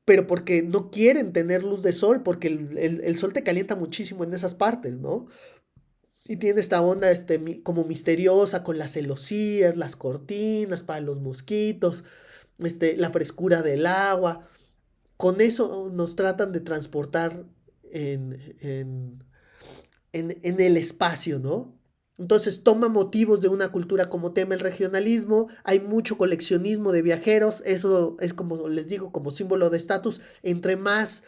pero porque no quieren tener luz de sol, porque el sol te calienta muchísimo en esas partes, ¿no? Y tiene esta onda como misteriosa con las celosías, las cortinas para los mosquitos, la frescura del agua. Con eso nos tratan de transportar en el espacio, ¿no? Entonces toma motivos de una cultura como tema el regionalismo, hay mucho coleccionismo de viajeros, eso es como les digo, como símbolo de estatus, entre más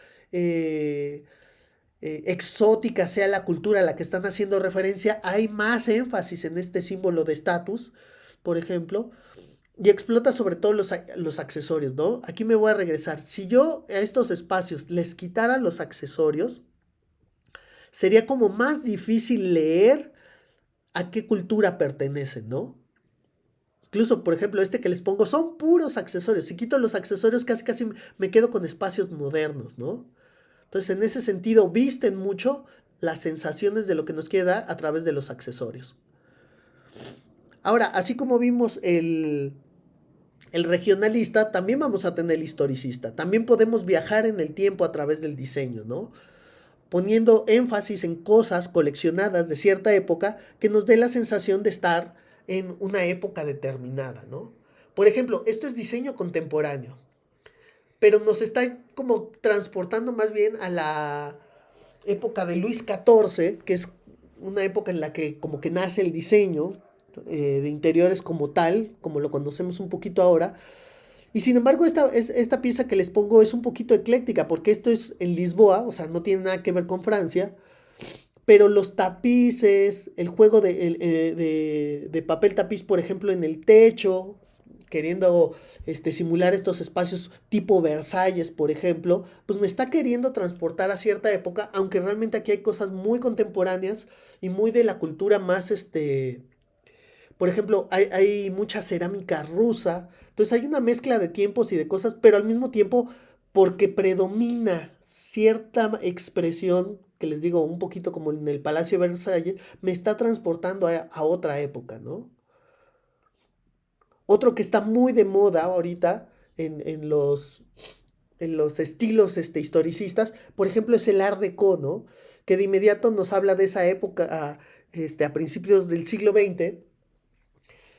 exótica sea la cultura a la que están haciendo referencia, hay más énfasis en este símbolo de estatus, por ejemplo, y explota sobre todo los accesorios, ¿no? Aquí me voy a regresar. Si yo a estos espacios les quitara los accesorios, sería como más difícil leer a qué cultura pertenecen, ¿no? Incluso, por ejemplo, que les pongo son puros accesorios. Si quito los accesorios, casi casi me quedo con espacios modernos, ¿no? Entonces, en ese sentido, visten mucho las sensaciones de lo que nos quiere dar a través de los accesorios. Ahora, así como vimos el regionalista, también vamos a tener el historicista. También podemos viajar en el tiempo a través del diseño, ¿no? Poniendo énfasis en cosas coleccionadas de cierta época que nos dé la sensación de estar en una época determinada, ¿no? Por ejemplo, esto es diseño contemporáneo, pero nos está como transportando más bien a la época de Luis XIV, que es una época en la que como que nace el diseño de interiores como tal, como lo conocemos un poquito ahora. Y sin embargo, esta pieza que les pongo es un poquito ecléctica, porque esto es en Lisboa, o sea, no tiene nada que ver con Francia, pero los tapices, el juego de papel tapiz, por ejemplo, en el techo, queriendo simular estos espacios tipo Versalles, por ejemplo, pues me está queriendo transportar a cierta época, aunque realmente aquí hay cosas muy contemporáneas y muy de la cultura más, por ejemplo, hay mucha cerámica rusa, entonces hay una mezcla de tiempos y de cosas, pero al mismo tiempo, porque predomina cierta expresión, que les digo, un poquito como en el Palacio de Versalles, me está transportando a otra época, ¿no? Otro que está muy de moda ahorita en los estilos historicistas, por ejemplo, es el Art Deco, ¿no? Que de inmediato nos habla de esa época, a principios del siglo XX,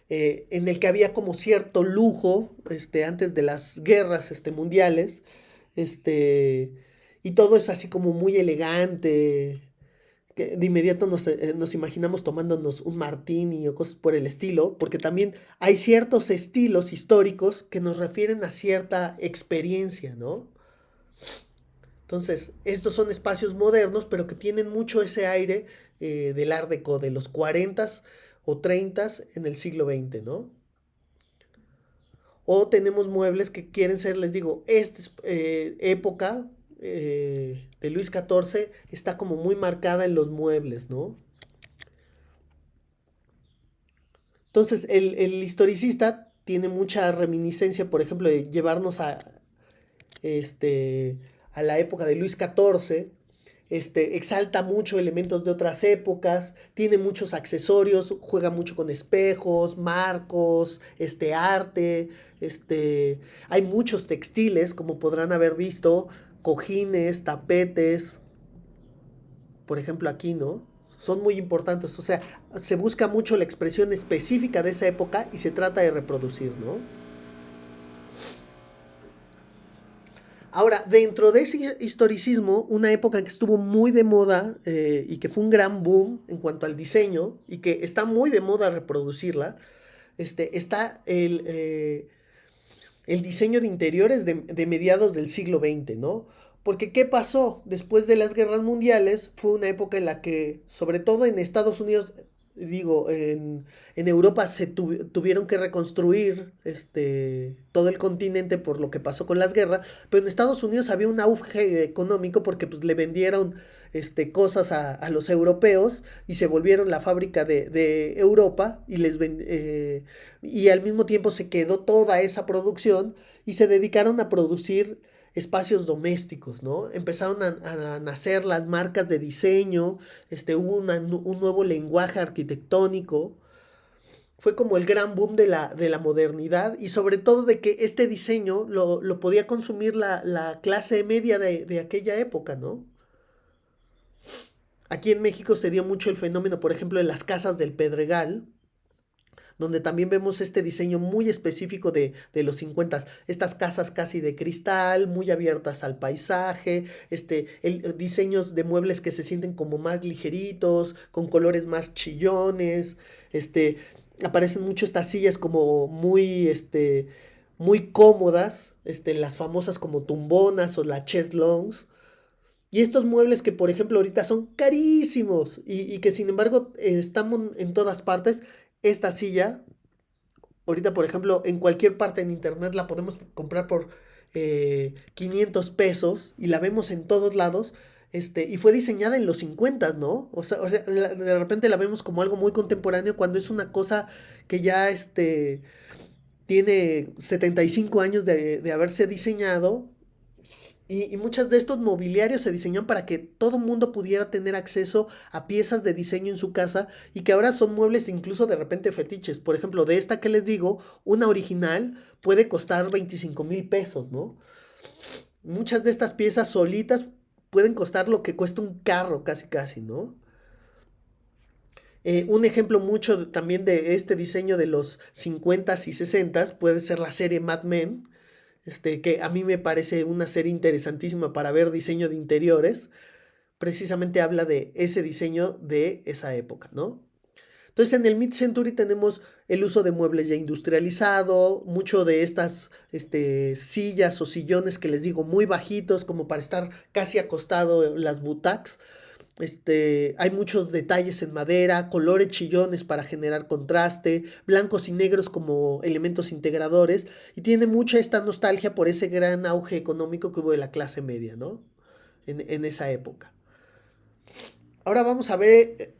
en el que había como cierto lujo, antes de las guerras, mundiales, este, y todo es así como muy elegante, que de inmediato nos imaginamos tomándonos un martini o cosas por el estilo, porque también hay ciertos estilos históricos que nos refieren a cierta experiencia, ¿no? Entonces, estos son espacios modernos, pero que tienen mucho ese aire del Art Deco de los 40 o 30 en el siglo XX, ¿no? O tenemos muebles que quieren ser, les digo, esta época de Luis XIV está como muy marcada en los muebles, ¿no? Entonces, el historicista tiene mucha reminiscencia, por ejemplo, de llevarnos este, a la época de Luis XIV, exalta mucho elementos de otras épocas, tiene muchos accesorios, juega mucho con espejos, marcos, arte, hay muchos textiles, como podrán haber visto, cojines, tapetes, por ejemplo aquí, ¿no? Son muy importantes, o sea, se busca mucho la expresión específica de esa época y se trata de reproducir, ¿no? Ahora, dentro de ese historicismo, una época que estuvo muy de moda y que fue un gran boom en cuanto al diseño y que está muy de moda reproducirla, está el diseño de interiores de mediados del siglo XX, ¿no? Porque ¿qué pasó? Después de las guerras mundiales fue una época en la que, sobre todo en Estados Unidos, digo, en Europa tuvieron que reconstruir todo el continente por lo que pasó con las guerras, pero en Estados Unidos había un auge económico porque pues, le vendieron cosas a los europeos y se volvieron la fábrica de Europa y al mismo tiempo se quedó toda esa producción y se dedicaron a producir espacios domésticos, ¿no? Empezaron a nacer las marcas de diseño, hubo un nuevo lenguaje arquitectónico, fue como el gran boom de la modernidad y sobre todo de que este diseño lo podía consumir la clase media de aquella época, ¿no? Aquí en México se dio mucho el fenómeno, por ejemplo, de las casas del Pedregal, donde también vemos este diseño muy específico de los 50, estas casas casi de cristal, muy abiertas al paisaje, diseños de muebles que se sienten como más ligeritos, con colores más chillones, aparecen mucho estas sillas como muy cómodas, las famosas como tumbonas o las chest longs, y estos muebles que, por ejemplo, ahorita son carísimos y que, sin embargo, estamos en todas partes. Esta silla, ahorita, por ejemplo, en cualquier parte en internet la podemos comprar por 500 pesos y la vemos en todos lados. Y fue diseñada en los 50, ¿no? O sea, de repente la vemos como algo muy contemporáneo cuando es una cosa que ya tiene 75 años de haberse diseñado y muchos de estos mobiliarios se diseñaron para que todo mundo pudiera tener acceso a piezas de diseño en su casa y que ahora son muebles incluso de repente fetiches. Por ejemplo, de esta que les digo, una original puede costar 25,000 pesos, ¿no? Muchas de estas piezas solitas pueden costar lo que cuesta un carro casi casi, ¿no? Un ejemplo mucho también de este diseño de los 50s y 60s puede ser la serie Mad Men, que a mí me parece una serie interesantísima para ver diseño de interiores. Precisamente habla de ese diseño de esa época, ¿no? Entonces en el mid-century tenemos el uso de muebles ya industrializado, mucho de estas sillas o sillones que les digo muy bajitos como para estar casi acostado, las butacks, Hay muchos detalles en madera, colores chillones para generar contraste, blancos y negros como elementos integradores, y tiene mucha esta nostalgia por ese gran auge económico que hubo de la clase media, ¿no? En esa época. Ahora vamos a ver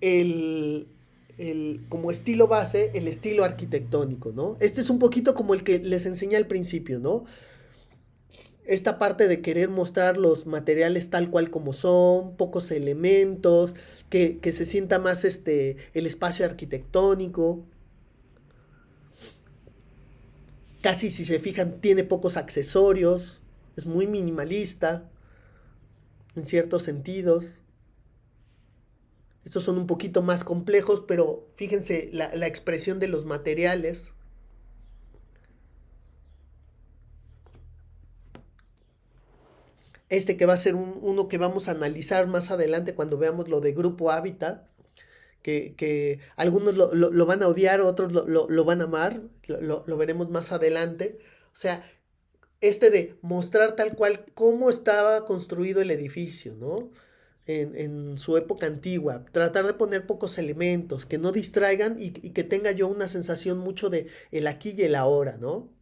como estilo base, el estilo arquitectónico, ¿no? Este es un poquito como el que les enseñé al principio, ¿no? Esta parte de querer mostrar los materiales tal cual como son, pocos elementos, que se sienta más el espacio arquitectónico. Casi si se fijan tiene pocos accesorios, es muy minimalista en ciertos sentidos. Estos son un poquito más complejos, pero fíjense la expresión de los materiales. Que va a ser uno que vamos a analizar más adelante cuando veamos lo de Grupo Hábitat, que algunos lo van a odiar, otros lo van a amar, lo veremos más adelante. O sea, de mostrar tal cual cómo estaba construido el edificio, ¿no? En su época antigua, tratar de poner pocos elementos, que no distraigan y que tenga yo una sensación mucho de el aquí y el ahora, ¿no?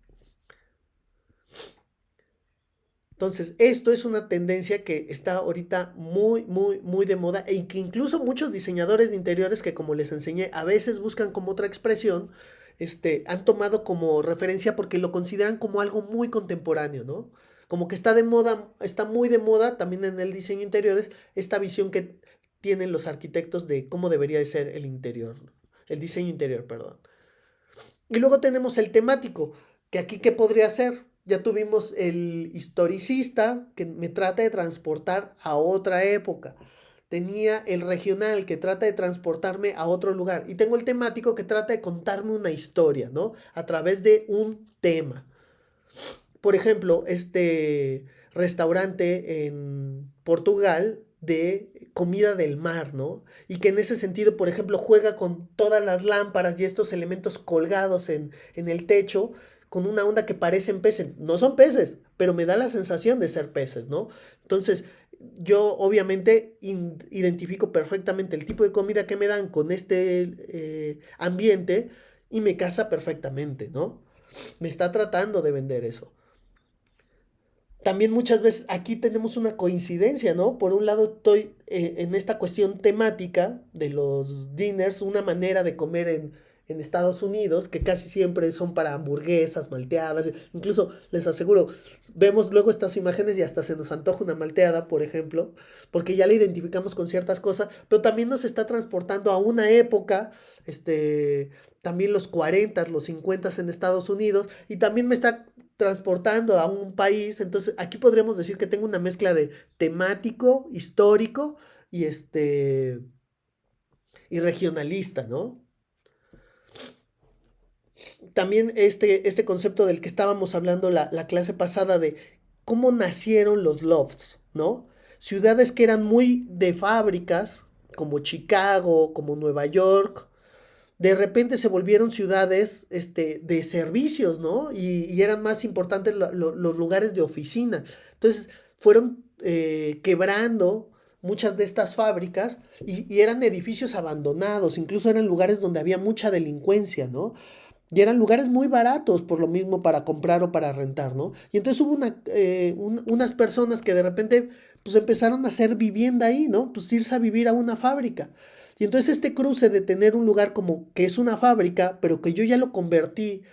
Entonces, esto es una tendencia que está ahorita muy, muy, muy de moda y que incluso muchos diseñadores de interiores que como les enseñé, a veces buscan como otra expresión, han tomado como referencia porque lo consideran como algo muy contemporáneo, ¿no? Como que está de moda, está muy de moda también en el diseño interiores esta visión que tienen los arquitectos de cómo debería de ser el interior, el diseño interior, perdón. Y luego tenemos el temático, que aquí qué podría ser. Ya tuvimos el historicista, que me trata de transportar a otra época. Tenía el regional, que trata de transportarme a otro lugar. Y tengo el temático, que trata de contarme una historia, ¿no? A través de un tema. Por ejemplo, este restaurante en Portugal de comida del mar, ¿no? Y que en ese sentido, por ejemplo, juega con todas las lámparas y estos elementos colgados en el techo con una onda que parecen peces. No son peces, pero me da la sensación de ser peces, ¿no? Entonces, yo obviamente identifico perfectamente el tipo de comida que me dan con ambiente y me casa perfectamente, ¿no? Me está tratando de vender eso. También muchas veces aquí tenemos una coincidencia, ¿no? Por un lado estoy en esta cuestión temática de los dinners, una manera de comer en Estados Unidos, que casi siempre son para hamburguesas, malteadas, incluso les aseguro, vemos luego estas imágenes y hasta se nos antoja una malteada, por ejemplo, porque ya la identificamos con ciertas cosas, pero también nos está transportando a una época, también los 40, los 50 en Estados Unidos, y también me está transportando a un país. Entonces, aquí podríamos decir que tengo una mezcla de temático, histórico y y regionalista, ¿no? También este concepto del que estábamos hablando la clase pasada de cómo nacieron los lofts, ¿no? Ciudades que eran muy de fábricas, como Chicago, como Nueva York, de repente se volvieron ciudades de servicios, ¿no? Y eran más importantes los lugares de oficina. Entonces fueron quebrando muchas de estas fábricas y eran edificios abandonados, incluso eran lugares donde había mucha delincuencia, ¿no? Y eran lugares muy baratos por lo mismo para comprar o para rentar, ¿no? Y entonces hubo unas personas que de repente pues empezaron a hacer vivienda ahí, ¿no? Pues irse a vivir a una fábrica. Y entonces este cruce de tener un lugar como que es una fábrica, pero que yo ya lo convertí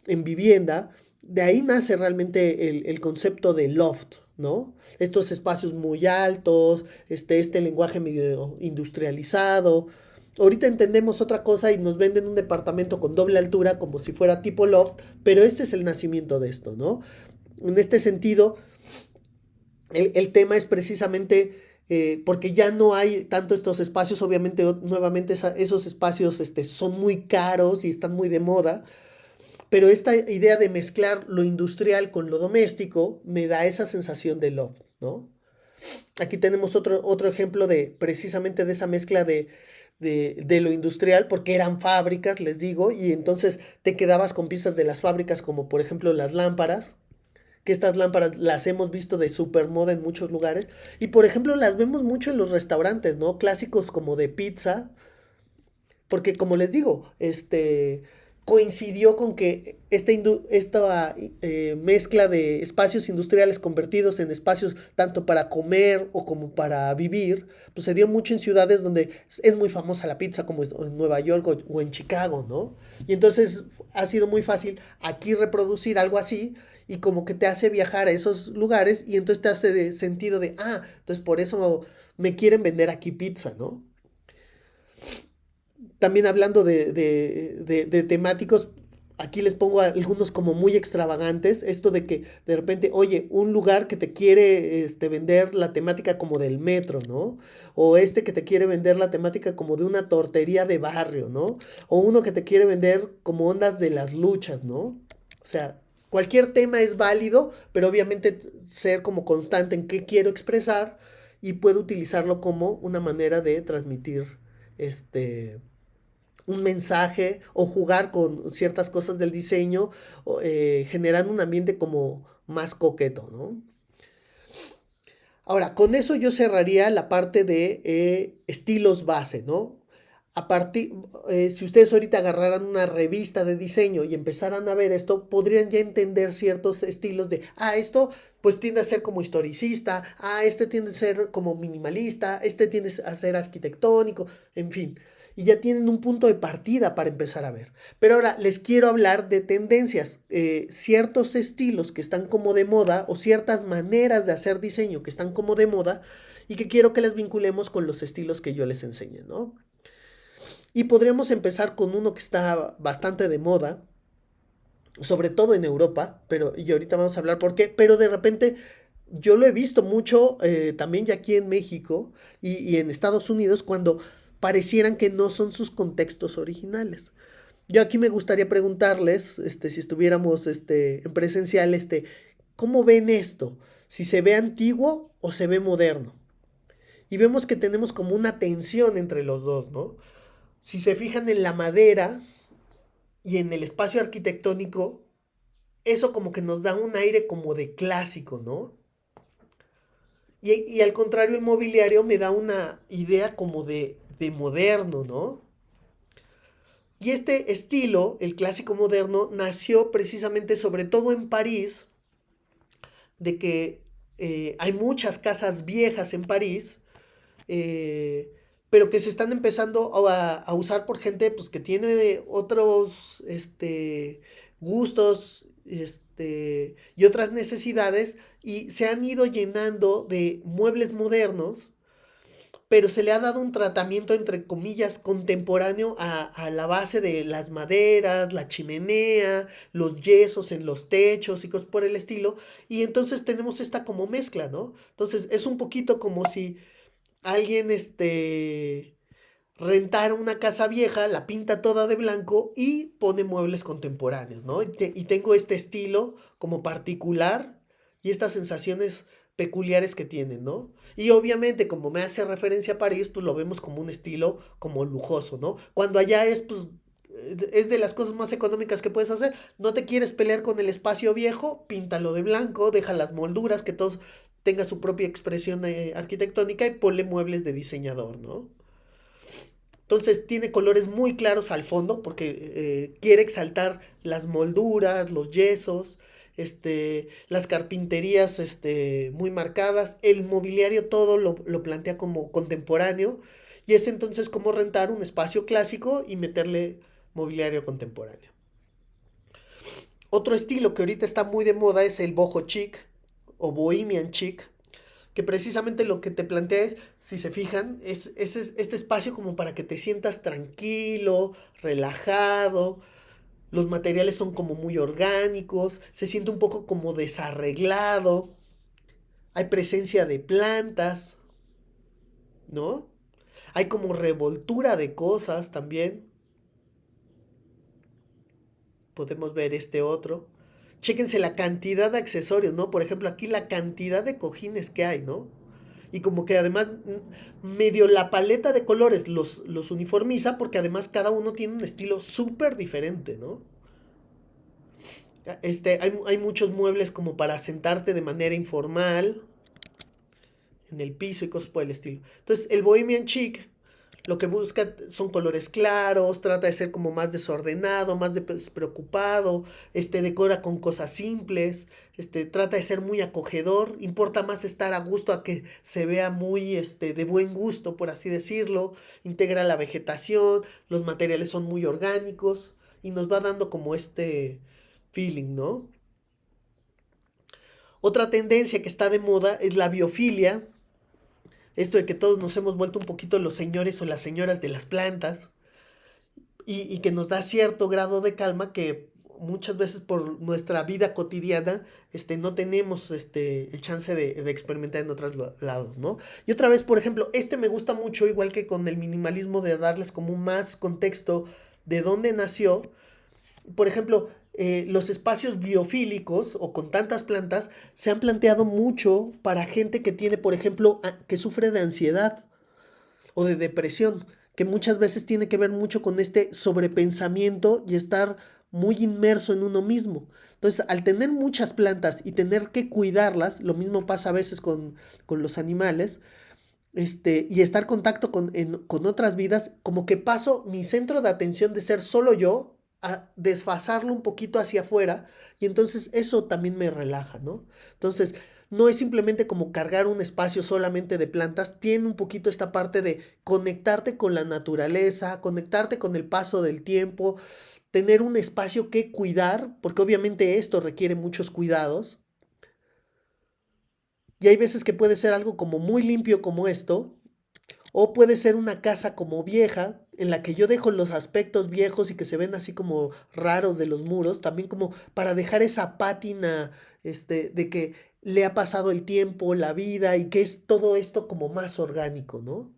en vivienda, de ahí nace realmente el concepto de loft, ¿no? Estos espacios muy altos, este lenguaje medio industrializado. Ahorita entendemos otra cosa y nos venden un departamento con doble altura como si fuera tipo loft, pero este es el nacimiento de esto, ¿no? En este sentido, el tema es precisamente porque ya no hay tanto estos espacios, obviamente nuevamente esos espacios son muy caros y están muy de moda, pero esta idea de mezclar lo industrial con lo doméstico me da esa sensación de loft, ¿no? Aquí tenemos otro ejemplo de precisamente de esa mezcla de lo industrial, porque eran fábricas, les digo, y entonces te quedabas con piezas de las fábricas, como por ejemplo las lámparas, que estas lámparas las hemos visto de super moda en muchos lugares. Y por ejemplo, las vemos mucho en los restaurantes, ¿no? Clásicos como de pizza, porque como les digo, coincidió con que esta mezcla de espacios industriales convertidos en espacios tanto para comer o como para vivir, pues se dio mucho en ciudades donde es muy famosa la pizza, como en Nueva York o en Chicago, ¿no? Y entonces ha sido muy fácil aquí reproducir algo así y como que te hace viajar a esos lugares y entonces te hace sentido de, entonces por eso me quieren vender aquí pizza, ¿no? También hablando de temáticos, aquí les pongo algunos como muy extravagantes. Esto de que de repente, oye, un lugar que te quiere vender la temática como del metro, ¿no? O que te quiere vender la temática como de una tortería de barrio, ¿no? O uno que te quiere vender como ondas de las luchas, ¿no? O sea, cualquier tema es válido, pero obviamente ser como constante en qué quiero expresar y puedo utilizarlo como una manera de transmitir este un mensaje o jugar con ciertas cosas del diseño, generando un ambiente como más coqueto, ¿no? Ahora, con eso yo cerraría la parte de estilos base, ¿no? A partir, si ustedes ahorita agarraran una revista de diseño y empezaran a ver esto, podrían ya entender ciertos estilos de, esto pues tiende a ser como historicista, este tiende a ser como minimalista, este tiende a ser arquitectónico, en fin. Y ya tienen un punto de partida para empezar a ver. Pero ahora les quiero hablar de tendencias, ciertos estilos que están como de moda o ciertas maneras de hacer diseño que están como de moda y que quiero que las vinculemos con los estilos que yo les enseñe, ¿no? Y podríamos empezar con uno que está bastante de moda, sobre todo en Europa, y ahorita vamos a hablar por qué, pero de repente yo lo he visto mucho también ya aquí en México y en Estados Unidos cuando parecieran que no son sus contextos originales. Yo aquí me gustaría preguntarles, si estuviéramos en presencial, ¿cómo ven esto? ¿Si se ve antiguo o se ve moderno? Y vemos que tenemos como una tensión entre los dos, ¿no? Si se fijan en la madera y en el espacio arquitectónico, eso como que nos da un aire como de clásico, ¿no? Y al contrario, el mobiliario me da una idea como de moderno, ¿no? Y este estilo, el clásico moderno, nació precisamente sobre todo en París, de que hay muchas casas viejas en París, eh, pero que se están empezando a usar por gente pues, que tiene otros gustos y otras necesidades y se han ido llenando de muebles modernos, pero se le ha dado un tratamiento, entre comillas, contemporáneo a la base de las maderas, la chimenea, los yesos en los techos y cosas por el estilo, y entonces tenemos esta como mezcla, ¿no? Entonces es un poquito como si alguien rentara una casa vieja, la pinta toda de blanco y pone muebles contemporáneos, ¿no? Y tengo este estilo como particular y estas sensaciones peculiares que tienen, ¿no? Y obviamente como me hace referencia a París, pues lo vemos como un estilo como lujoso, ¿no? Cuando allá pues es de las cosas más económicas que puedes hacer. No te quieres pelear con el espacio viejo, píntalo de blanco, deja las molduras, que todos tenga su propia expresión arquitectónica y ponle muebles de diseñador, ¿no? Entonces tiene colores muy claros al fondo porque quiere exaltar las molduras, los yesos, las carpinterías muy marcadas, el mobiliario todo lo plantea como contemporáneo y es entonces como rentar un espacio clásico y meterle mobiliario contemporáneo. Otro estilo que ahorita está muy de moda es el boho chic o bohemian chic, que precisamente lo que te plantea es, si se fijan, es este espacio como para que te sientas tranquilo, relajado, los materiales son como muy orgánicos, se siente un poco como desarreglado, hay presencia de plantas, ¿no? Hay como revoltura de cosas también, podemos ver este otro. Chéquense la cantidad de accesorios, ¿no? Por ejemplo, aquí la cantidad de cojines que hay, ¿no? Y como que además medio la paleta de colores los uniformiza porque además cada uno tiene un estilo súper diferente, ¿no? Hay muchos muebles como para sentarte de manera informal en el piso y cosas por el estilo. Entonces, el Bohemian Chic lo que busca son colores claros, trata de ser como más desordenado, más despreocupado, decora con cosas simples, trata de ser muy acogedor, importa más estar a gusto a que se vea muy, de buen gusto, por así decirlo, integra la vegetación, los materiales son muy orgánicos y nos va dando como este feeling, ¿no? Otra tendencia que está de moda es la biofilia, esto de que todos nos hemos vuelto un poquito los señores o las señoras de las plantas y que nos da cierto grado de calma que muchas veces por nuestra vida cotidiana no tenemos el chance de experimentar en otros lados, ¿no? Y otra vez, por ejemplo, me gusta mucho, igual que con el minimalismo, de darles como más contexto de dónde nació. Por ejemplo, los espacios biofílicos o con tantas plantas se han planteado mucho para gente que tiene, por ejemplo, que sufre de ansiedad o de depresión, que muchas veces tiene que ver mucho con este sobrepensamiento y estar muy inmerso en uno mismo. Entonces, al tener muchas plantas y tener que cuidarlas, lo mismo pasa a veces con los animales, y estar en contacto con otras vidas, como que paso mi centro de atención de ser solo yo a desfasarlo un poquito hacia afuera y entonces eso también me relaja, ¿no? Entonces, no es simplemente como cargar un espacio solamente de plantas, tiene un poquito esta parte de conectarte con la naturaleza, conectarte con el paso del tiempo, tener un espacio que cuidar, porque obviamente esto requiere muchos cuidados. Y hay veces que puede ser algo como muy limpio como esto, o puede ser una casa como vieja, en la que yo dejo los aspectos viejos y que se ven así como raros de los muros, también como para dejar esa pátina, de que le ha pasado el tiempo, la vida y que es todo esto como más orgánico, ¿no?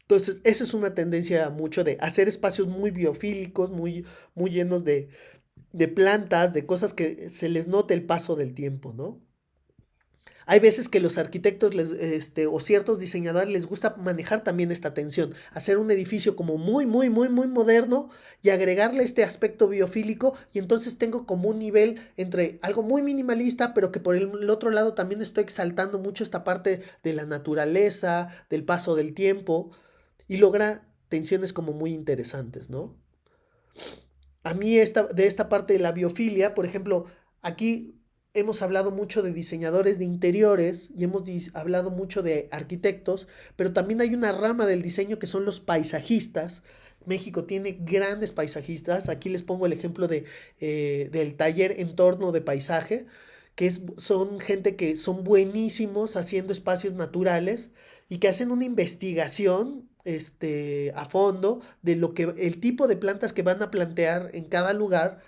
Entonces, esa es una tendencia mucho de hacer espacios muy biofílicos, muy llenos de plantas, de cosas que se les note el paso del tiempo, ¿no? Hay veces que los arquitectos o ciertos diseñadores les gusta manejar también esta tensión, hacer un edificio como muy moderno y agregarle este aspecto biofílico y entonces tengo como un nivel entre algo muy minimalista, pero que por el otro lado también estoy exaltando mucho esta parte de la naturaleza, del paso del tiempo y logra tensiones como muy interesantes, ¿no? A mí de esta parte de la biofilia, por ejemplo, aquí hemos hablado mucho de diseñadores de interiores y hemos hablado mucho de arquitectos, pero también hay una rama del diseño que son los paisajistas. México tiene grandes paisajistas. Aquí les pongo el ejemplo del taller Entorno de Paisaje, que son gente que son buenísimos haciendo espacios naturales y que hacen una investigación a fondo de el tipo de plantas que van a plantear en cada lugar,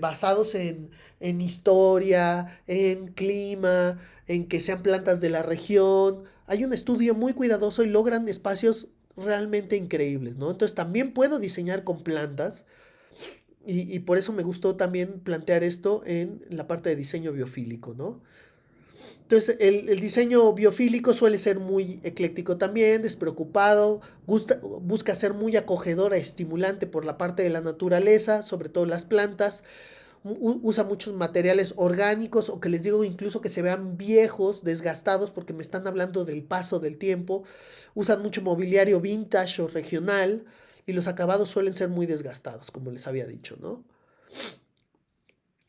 basados en historia, en clima, en que sean plantas de la región. Hay un estudio muy cuidadoso y logran espacios realmente increíbles, ¿no? Entonces también puedo diseñar con plantas y por eso me gustó también plantear esto en la parte de diseño biofílico, ¿no? Entonces, el diseño biofílico suele ser muy ecléctico también, despreocupado, busca ser muy acogedora, estimulante por la parte de la naturaleza, sobre todo las plantas. Usa muchos materiales orgánicos o que les digo incluso que se vean viejos, desgastados, porque me están hablando del paso del tiempo. Usan mucho mobiliario vintage o regional y los acabados suelen ser muy desgastados, como les había dicho, ¿no?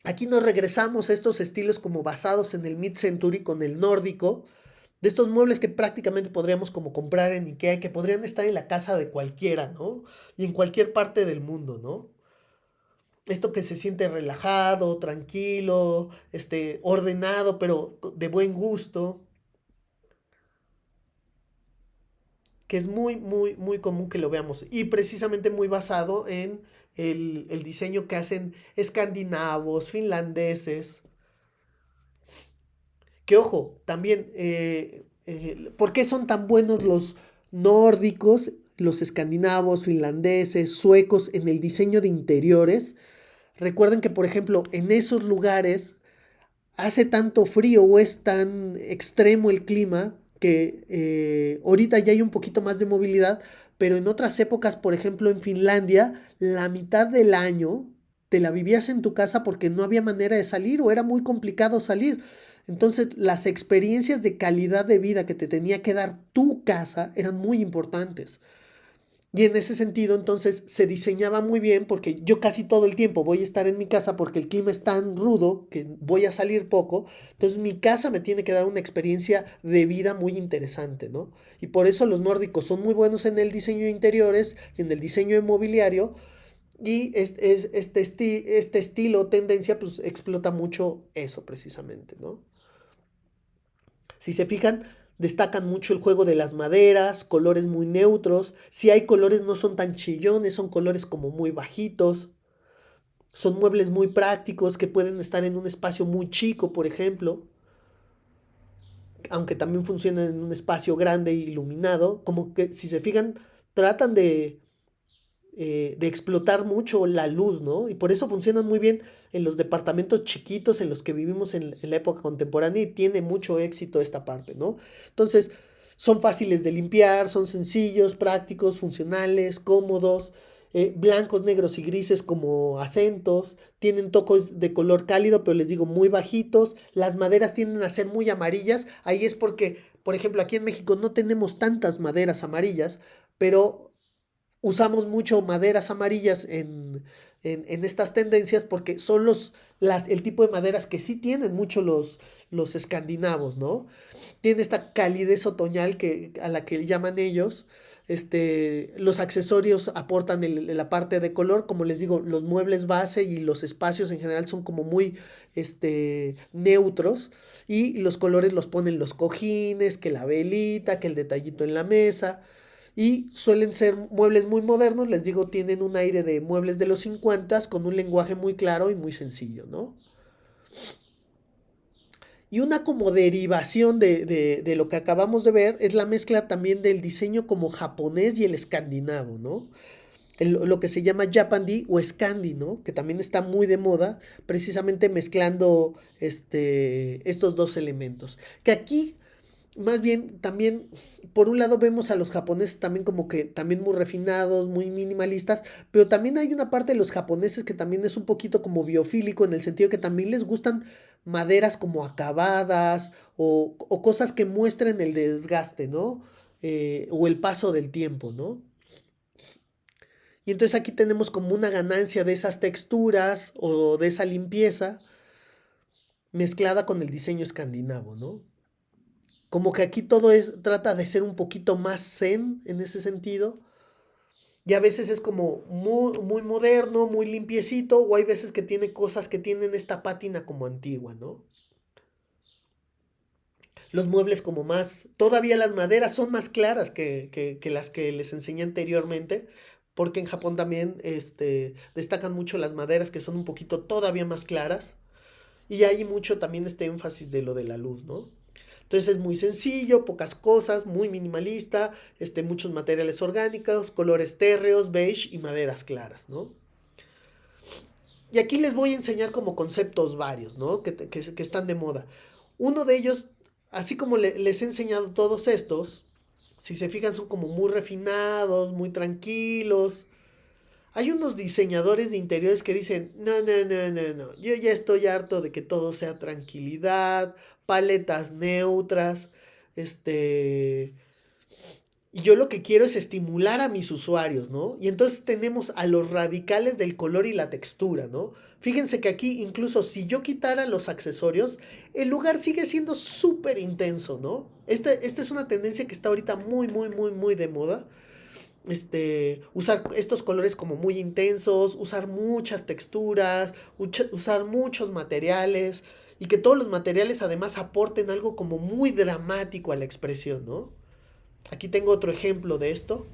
Aquí nos regresamos a estos estilos como basados en el mid-century con el nórdico, de estos muebles que prácticamente podríamos como comprar en IKEA, que podrían estar en la casa de cualquiera, ¿no? Y en cualquier parte del mundo, ¿no? Esto que se siente relajado, tranquilo, ordenado, pero de buen gusto, que es muy común que lo veamos. Y precisamente muy basado en el diseño que hacen escandinavos, finlandeses. Que ojo, también, ¿por qué son tan buenos los nórdicos, los escandinavos, finlandeses, suecos en el diseño de interiores? Recuerden que, por ejemplo, en esos lugares hace tanto frío o es tan extremo el clima que ahorita ya hay un poquito más de movilidad, pero en otras épocas, por ejemplo en Finlandia, la mitad del año te la vivías en tu casa porque no había manera de salir o era muy complicado salir. Entonces, las experiencias de calidad de vida que te tenía que dar tu casa eran muy importantes. Y en ese sentido, entonces, se diseñaba muy bien porque yo casi todo el tiempo voy a estar en mi casa porque el clima es tan rudo que voy a salir poco. Entonces, mi casa me tiene que dar una experiencia de vida muy interesante, ¿no? Y por eso los nórdicos son muy buenos en el diseño de interiores y en el diseño de mobiliario. Y este estilo o tendencia, pues explota mucho eso precisamente, ¿no? Si se fijan, destacan mucho el juego de las maderas, colores muy neutros. Si hay colores no son tan chillones, son colores como muy bajitos. Son muebles muy prácticos que pueden estar en un espacio muy chico, por ejemplo, aunque también funcionan en un espacio grande e iluminado. Como que si se fijan, tratan de explotar mucho la luz, ¿no? Y por eso funcionan muy bien en los departamentos chiquitos en los que vivimos en la época contemporánea y tiene mucho éxito esta parte, ¿no? Entonces, son fáciles de limpiar, son sencillos, prácticos, funcionales, cómodos, blancos, negros y grises como acentos, tienen tocos de color cálido, pero les digo muy bajitos, las maderas tienden a ser muy amarillas, ahí es porque, por ejemplo, aquí en México no tenemos tantas maderas amarillas, pero usamos mucho maderas amarillas en estas tendencias porque son el tipo de maderas que sí tienen mucho los escandinavos, ¿no? Tiene esta calidez otoñal a la que llaman ellos. Los accesorios aportan la parte de color, como les digo, los muebles base y los espacios en general son como muy neutros y los colores los ponen los cojines, que la velita, que el detallito en la mesa. Y suelen ser muebles muy modernos, les digo, tienen un aire de muebles de los 50 con un lenguaje muy claro y muy sencillo, ¿no? Y una como derivación de lo que acabamos de ver es la mezcla también del diseño como japonés y el escandinavo, ¿no? Lo que se llama Japandi o Scandi, ¿no? Que también está muy de moda, precisamente mezclando estos dos elementos. Que aquí más bien, también, por un lado vemos a los japoneses también como que también muy refinados, muy minimalistas, pero también hay una parte de los japoneses que también es un poquito como biofílico en el sentido que también les gustan maderas como acabadas o cosas que muestren el desgaste, ¿no? O el paso del tiempo, ¿no? Y entonces aquí tenemos como una ganancia de esas texturas o de esa limpieza mezclada con el diseño escandinavo, ¿no? Como que aquí todo trata de ser un poquito más zen en ese sentido. Y a veces es como muy, muy moderno, muy limpiecito, o hay veces que tiene cosas que tienen esta pátina como antigua, ¿no? Los muebles como más, todavía las maderas son más claras que las que les enseñé anteriormente, porque en Japón también destacan mucho las maderas que son un poquito todavía más claras. Y hay mucho también este énfasis de lo de la luz, ¿no? Entonces es muy sencillo, pocas cosas, muy minimalista, muchos materiales orgánicos, colores térreos, beige y maderas claras, ¿no? Y aquí les voy a enseñar como conceptos varios, ¿no? Que están de moda. Uno de ellos, así como les he enseñado todos estos, si se fijan son como muy refinados, muy tranquilos. Hay unos diseñadores de interiores que dicen, no, no, no, no, no, yo ya estoy harto de que todo sea tranquilidad, paletas neutras, este, y yo lo que quiero es estimular a mis usuarios, ¿no? Y entonces tenemos a los radicales del color y la textura, ¿no? Fíjense que aquí incluso si yo quitara los accesorios, el lugar sigue siendo súper intenso, ¿no? Esta es una tendencia que está ahorita muy, muy, muy, muy de moda. Usar estos colores como muy intensos, usar muchas texturas, usar muchos materiales y que todos los materiales además aporten algo como muy dramático a la expresión, ¿no? Aquí tengo otro ejemplo de esto,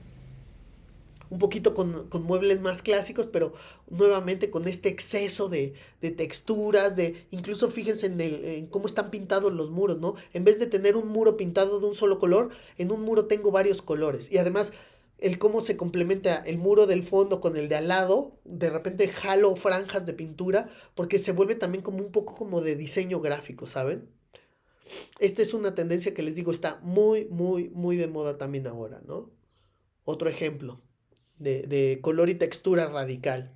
un poquito con muebles más clásicos, pero nuevamente con este exceso de texturas, incluso fíjense en cómo están pintados los muros, ¿no? En vez de tener un muro pintado de un solo color, en un muro tengo varios colores. Y además, el cómo se complementa el muro del fondo con el de al lado, de repente jalo franjas de pintura, porque se vuelve también como un poco como de diseño gráfico, ¿saben? Esta es una tendencia que les digo está muy, muy, muy de moda también ahora, ¿no? Otro ejemplo de color y textura radical.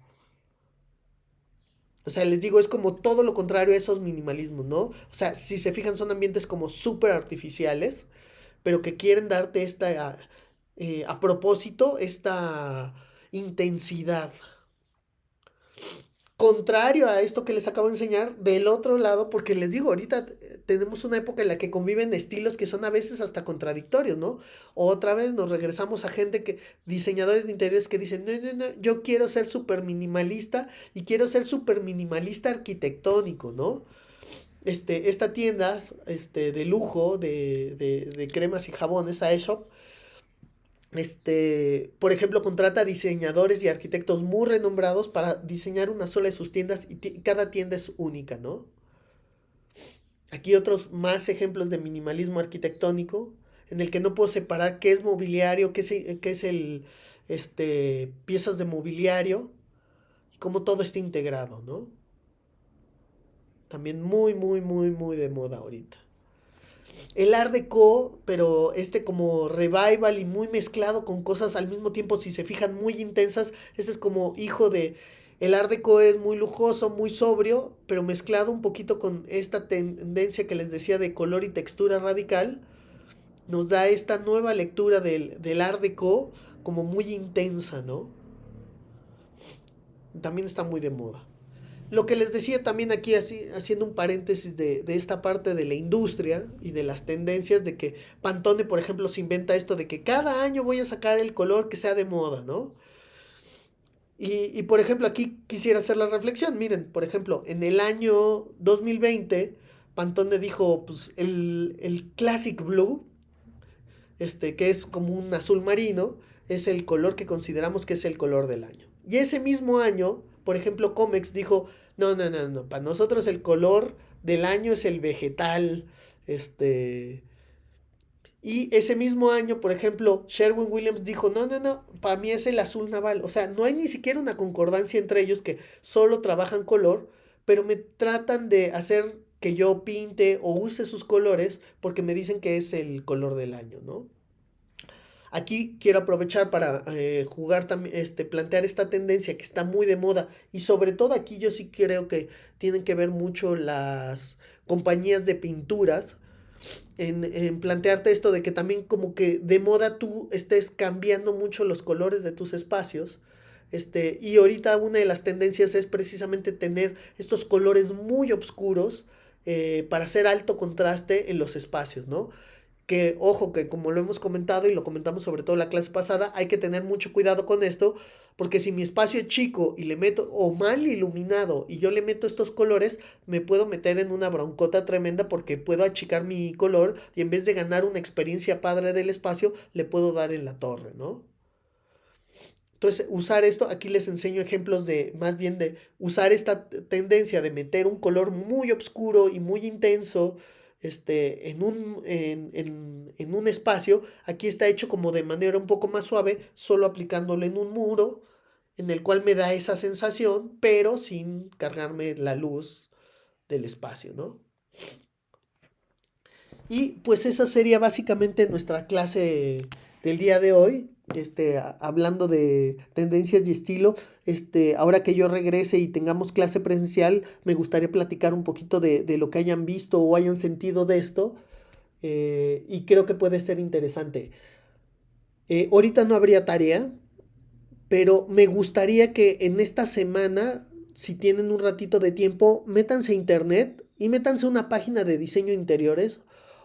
O sea, les digo, es como todo lo contrario a esos minimalismos, ¿no? O sea, si se fijan, son ambientes como súper artificiales, pero que quieren darte a propósito, esta intensidad. Contrario a esto que les acabo de enseñar, del otro lado, porque les digo, ahorita tenemos una época en la que conviven estilos que son a veces hasta contradictorios, ¿no? Otra vez nos regresamos a gente diseñadores de interiores que dicen, no, no, no, yo quiero ser súper minimalista y quiero ser súper minimalista arquitectónico, ¿no? Esta tienda de lujo de cremas y jabones, iShop, por ejemplo, contrata diseñadores y arquitectos muy renombrados para diseñar una sola de sus tiendas y cada tienda es única, ¿no? Aquí otros más ejemplos de minimalismo arquitectónico en el que no puedo separar qué es mobiliario, qué es piezas de mobiliario y cómo todo está integrado, ¿no? También muy, muy, muy, muy de moda ahorita. El Art Deco, pero como revival y muy mezclado con cosas al mismo tiempo, si se fijan, muy intensas. Ese es como hijo de... El Art Deco es muy lujoso, muy sobrio, pero mezclado un poquito con esta tendencia que les decía de color y textura radical, nos da esta nueva lectura del Art Deco como muy intensa, ¿no? También está muy de moda. Lo que les decía también aquí, haciendo un paréntesis de esta parte de la industria y de las tendencias, de que Pantone, por ejemplo, se inventa esto de que cada año voy a sacar el color que sea de moda, ¿no? Por ejemplo, aquí quisiera hacer la reflexión. Miren, por ejemplo, en el año 2020, Pantone dijo, pues, el Classic Blue, que es como un azul marino, es el color que consideramos que es el color del año. Y ese mismo año, por ejemplo, Comex dijo, no, no, no, no, para nosotros el color del año es el vegetal, y ese mismo año, por ejemplo, Sherwin Williams dijo, no, no, no, para mí es el azul naval. O sea, no hay ni siquiera una concordancia entre ellos que solo trabajan color, pero me tratan de hacer que yo pinte o use sus colores porque me dicen que es el color del año, ¿no? Aquí quiero aprovechar para jugar también, plantear esta tendencia que está muy de moda y sobre todo aquí yo sí creo que tienen que ver mucho las compañías de pinturas en plantearte esto de que también como que de moda tú estés cambiando mucho los colores de tus espacios. Y ahorita una de las tendencias es precisamente tener estos colores muy oscuros para hacer alto contraste en los espacios, ¿no? Que, ojo, que como lo hemos comentado y lo comentamos sobre todo en la clase pasada, hay que tener mucho cuidado con esto, porque si mi espacio es chico y le meto, o mal iluminado, y yo le meto estos colores, me puedo meter en una broncota tremenda porque puedo achicar mi color y en vez de ganar una experiencia padre del espacio, le puedo dar en la torre, ¿no? Entonces, usar esto, aquí les enseño ejemplos de, más bien de usar esta tendencia de meter un color muy oscuro y muy intenso en un espacio. Aquí está hecho como de manera un poco más suave, solo aplicándolo en un muro, en el cual me da esa sensación, pero sin cargarme la luz del espacio, ¿no? Y pues esa sería básicamente nuestra clase del día de hoy. Hablando de tendencias y estilo, ahora que yo regrese y tengamos clase presencial, me gustaría platicar un poquito de lo que hayan visto o hayan sentido de esto, y creo que puede ser interesante. Ahorita no habría tarea, pero me gustaría que en esta semana, si tienen un ratito de tiempo, métanse a internet y métanse a una página de diseño de interiores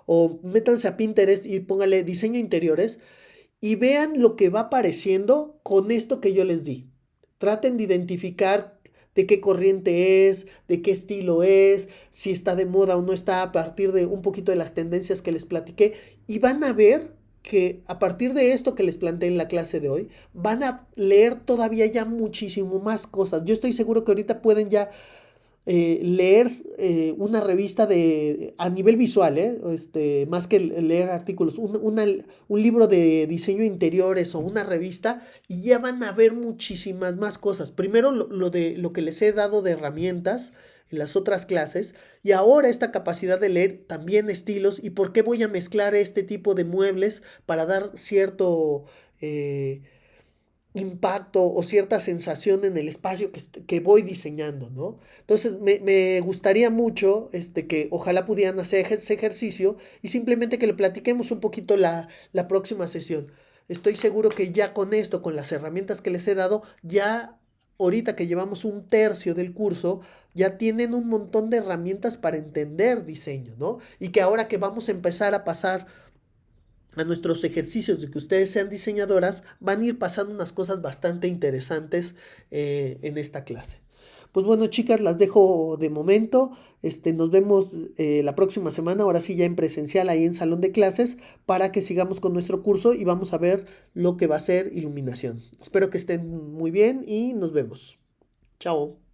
o métanse a Pinterest y póngale diseño de interiores y vean lo que va apareciendo con esto que yo les di. Traten de identificar de qué corriente es, de qué estilo es, si está de moda o no está, a partir de un poquito de las tendencias que les platiqué, y van a ver que a partir de esto que les planteé en la clase de hoy, van a leer todavía ya muchísimo más cosas. Yo estoy seguro que ahorita pueden ya leer una revista a nivel visual, más que leer artículos, un libro de diseño de interiores o una revista, y ya van a ver muchísimas más cosas. Primero lo que les he dado de herramientas en las otras clases, y ahora esta capacidad de leer también estilos y por qué voy a mezclar este tipo de muebles para dar cierto... impacto o cierta sensación en el espacio que voy diseñando, ¿no? Entonces me gustaría mucho que ojalá pudieran hacer ese ejercicio y simplemente que le platiquemos un poquito la próxima sesión. Estoy seguro que ya con esto, con las herramientas que les he dado, ya ahorita que llevamos un tercio del curso, ya tienen un montón de herramientas para entender diseño, ¿no? Y que ahora que vamos a empezar a pasar a nuestros ejercicios de que ustedes sean diseñadoras, van a ir pasando unas cosas bastante interesantes en esta clase. Pues bueno, chicas, las dejo de momento. Nos vemos la próxima semana, ahora sí ya en presencial, ahí en salón de clases, para que sigamos con nuestro curso y vamos a ver lo que va a ser iluminación. Espero que estén muy bien y nos vemos. Chao.